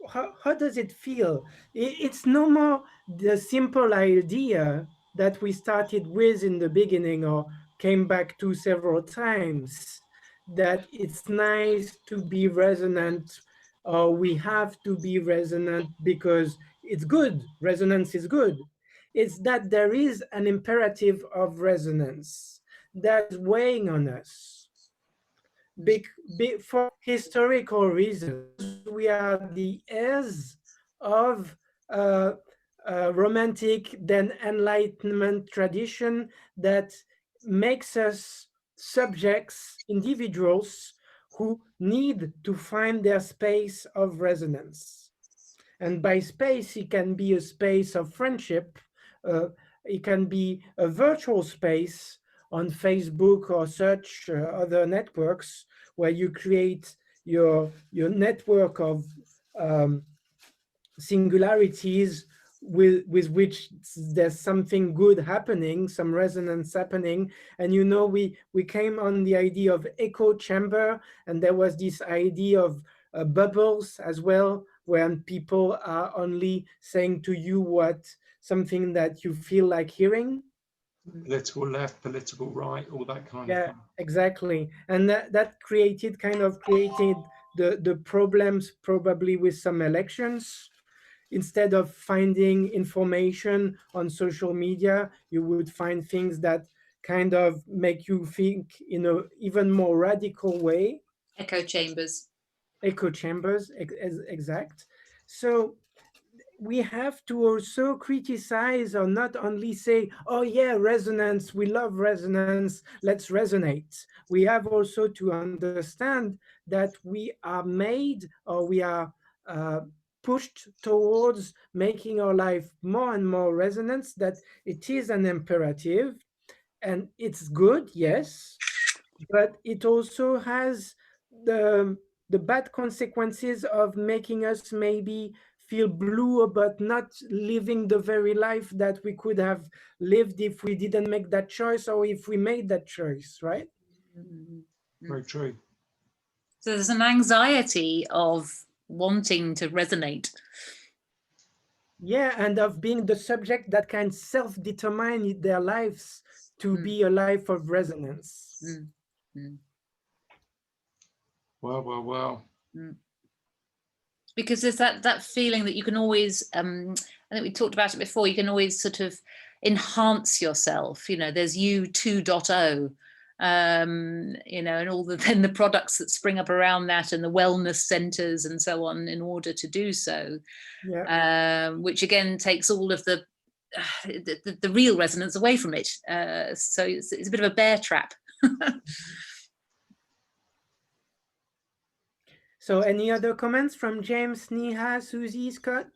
How does it feel? It's no more the simple idea that we started with in the beginning or came back to several times, that it's nice to be resonant, or we have to be resonant because it's good, resonance is good. It's that there is an imperative of resonance that's weighing on us. For historical reasons, we are the heirs of romantic, then Enlightenment tradition that makes us subjects, individuals who need to find their space of resonance. And by space, it can be a space of friendship, it can be a virtual space on Facebook or such other networks where you create your network of singularities with which there's something good happening, some resonance happening. And we came on the idea of echo chamber, and there was this idea of bubbles as well, when people are only saying to you something that you feel like hearing. Political left, political right, all that kind of thing. Exactly. And that created the problems probably with some elections. Instead of finding information on social media, you would find things that kind of make you think in an even more radical way. Echo chambers. Echo chambers, exact. So we have to also criticize, or not only say, oh yeah, resonance, we love resonance, let's resonate. We have also to understand that we are made, or we are pushed towards making our life more and more resonance, that it is an imperative, and it's good, yes, but it also has the bad consequences of making us maybe feel blue about not living the very life that we could have lived if we didn't make that choice, or if we made that choice, right? Very true. So there's an anxiety of wanting to resonate. Yeah, and of being the subject that can self-determine their lives to be a life of resonance. Well. Because there's that feeling that you can always, I think we talked about it before, you can always sort of enhance yourself. There's you 2.0, and all then the products that spring up around that, and the wellness centers and so on, in order to do so. Yeah. Which again takes all of the real resonance away from it. So it's a bit of a bear trap. So any other comments from James, Neha, Susie, Scott?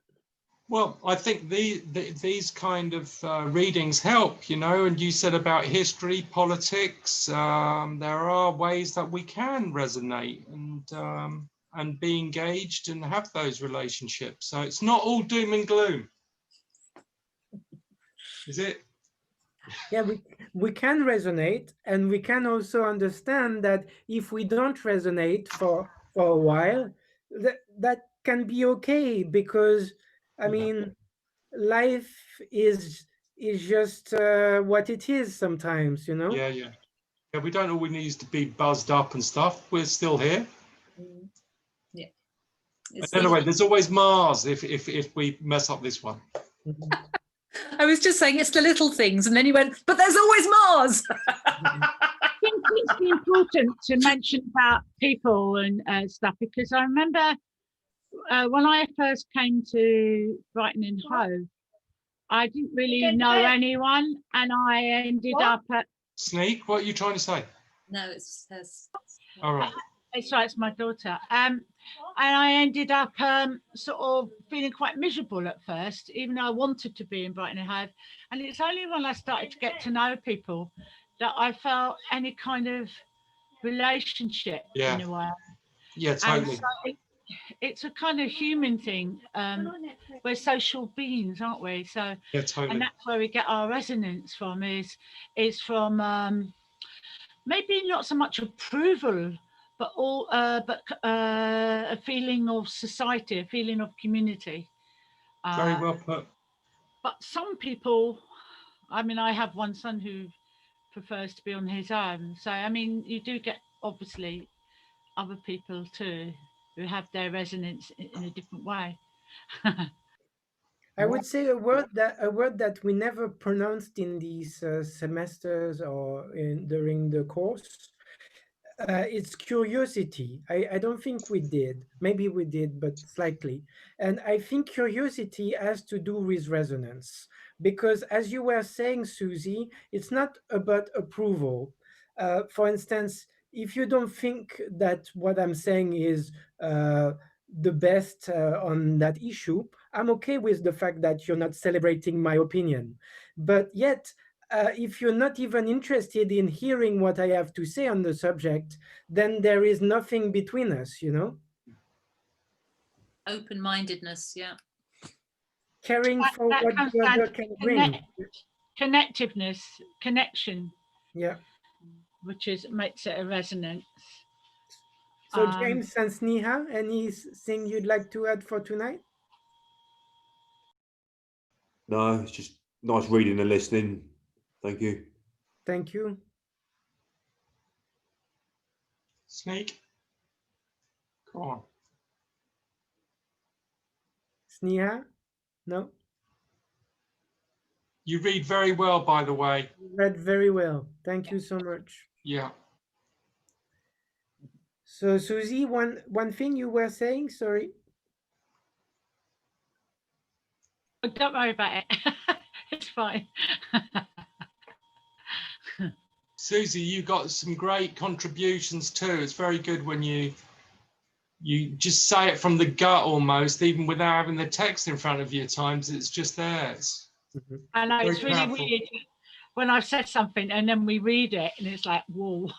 Well, I think these kind of readings help, and you said about history, politics, there are ways that we can resonate. And and be engaged and have those relationships. So it's not all doom and gloom. Is it? Yeah, we can resonate, and we can also understand that if we don't resonate for a while, that can be okay, because I mean, life is just what it is sometimes, you know. Yeah. We don't always need to be buzzed up and stuff. We're still here. Yeah. Anyway, there's always Mars if we mess up this one. I was just saying it's the little things, and then you went, but there's always Mars. I think it's important to mention about people and stuff, because I remember when I first came to Brighton and Hove, I didn't really know anyone, and I ended up at... Sneak, what are you trying to say? No, it's All right. It's right, it's my daughter. And I ended up sort of feeling quite miserable at first, even though I wanted to be in Brighton and Hove. And it's only when I started to get to know people that I felt any kind of relationship in a way. Yeah, totally. So it's a kind of human thing. We're social beings, aren't we? So Yeah, totally. and that's where we get our resonance from, is from maybe not so much approval, but a feeling of society, a feeling of community. Very well put. But some people, I mean, I have one son who prefers to be on his own. So, I mean, you do get obviously other people too who have their resonance in a different way. I would say a word that we never pronounced in these semesters or during the course. It's curiosity. I don't think we did. Maybe we did, but slightly. And I think curiosity has to do with resonance, because as you were saying, Susie, it's not about approval. For instance, if you don't think that what I'm saying is the best on that issue, I'm okay with the fact that you're not celebrating my opinion. But yet, if you're not even interested in hearing what I have to say on the subject, then there is nothing between us, you know? Open-mindedness, yeah. Caring for that what comes the down other to can bring. Connectiveness, connection, Yeah. which makes it a resonance. So James and Sneha, anything you'd like to add for tonight? No, it's just nice reading and listening. Thank you. Thank you. Sneak. Come on. Sneha? No? You read very well, by the way. You read very well. Thank you so much. Yeah. So Susie, one thing you were saying, sorry. Don't worry about it. It's fine. Susie, you got some great contributions too. It's very good when you just say it from the gut almost, even without having the text in front of you at times. It's just there. I know, it's really powerful. weird when I've said something and then we read it and it's like, whoa.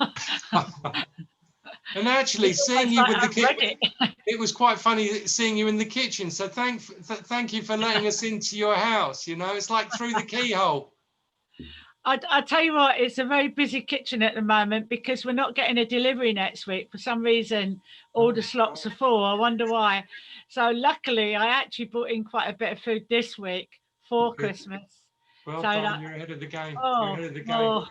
And actually, seeing you with the kitchen, it. it was quite funny seeing you in the kitchen. So thank you for letting us into your house. You know, it's like through the keyhole. I tell you what, it's a very busy kitchen at the moment because we're not getting a delivery next week. For some reason, all the slots are full. I wonder why. So luckily, I actually brought in quite a bit of food this week for Christmas. Well So done, you're ahead of the game. Oh, You're ahead of the game. oh,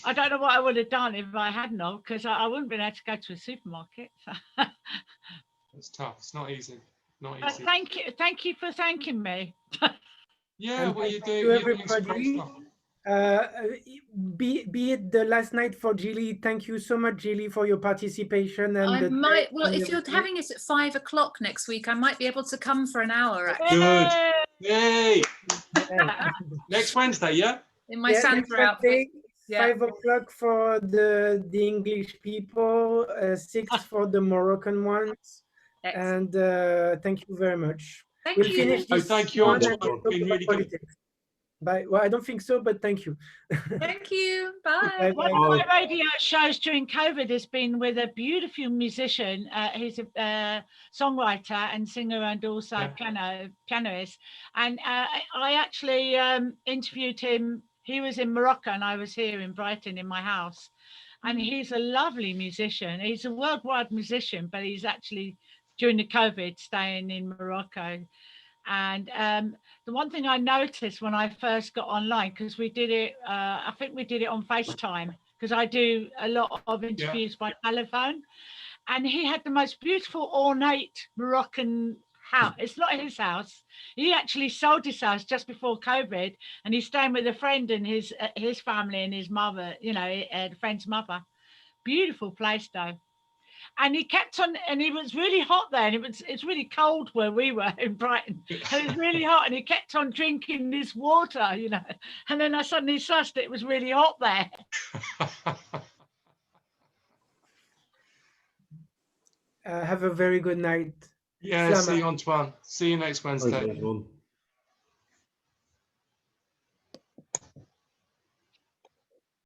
I don't know what I would have done if I hadn't, because I wouldn't been able to go to a supermarket. So. It's tough. It's not easy. Not But easy. thank you for thanking me. Yeah, And well, you thank do. you, You're doing some great everybody. stuff. Be it the last night for Gilly. Thank you so much, Gilly, for your participation. And I the might, text well, and if you're everything. having it at 5 o'clock next week, I might be able to come for an hour actually, Good. Yay! Yay! Next Wednesday, yeah? in my Yeah, Santa next outfit. Wednesday, Yeah. 5 o'clock for the English people, 6 for the Moroccan ones. Excellent. And thank you very much. Thank We'll you. finish Oh, this thank you, one Antoine. and we'll It's talk been about really good. politics. Bye. Well, I don't think so, but thank you. Thank you. Bye. Bye One bye. of my radio shows during COVID has been with a beautiful musician. He's a songwriter and singer and also pianist. And I actually interviewed him. He was in Morocco and I was here in Brighton in my house. And he's a lovely musician. He's a worldwide musician, but he's actually, during the COVID, staying in Morocco. And the one thing I noticed when I first got online, because we did it, I think we did it on FaceTime, because I do a lot of interviews by telephone. And he had the most beautiful, ornate Moroccan house. It's not his house. He actually sold his house just before COVID, and he's staying with a friend and his family and his mother, you know, the friend's mother. Beautiful place, though. And he kept on, and it was really hot there, and it's really cold where we were in Brighton. And it was really hot, and he kept on drinking this water, you know. And then I suddenly sussed it was really hot there. Have a very good night. Yeah, Slama. see you, Antoine. See you next Wednesday. Thanks, everyone.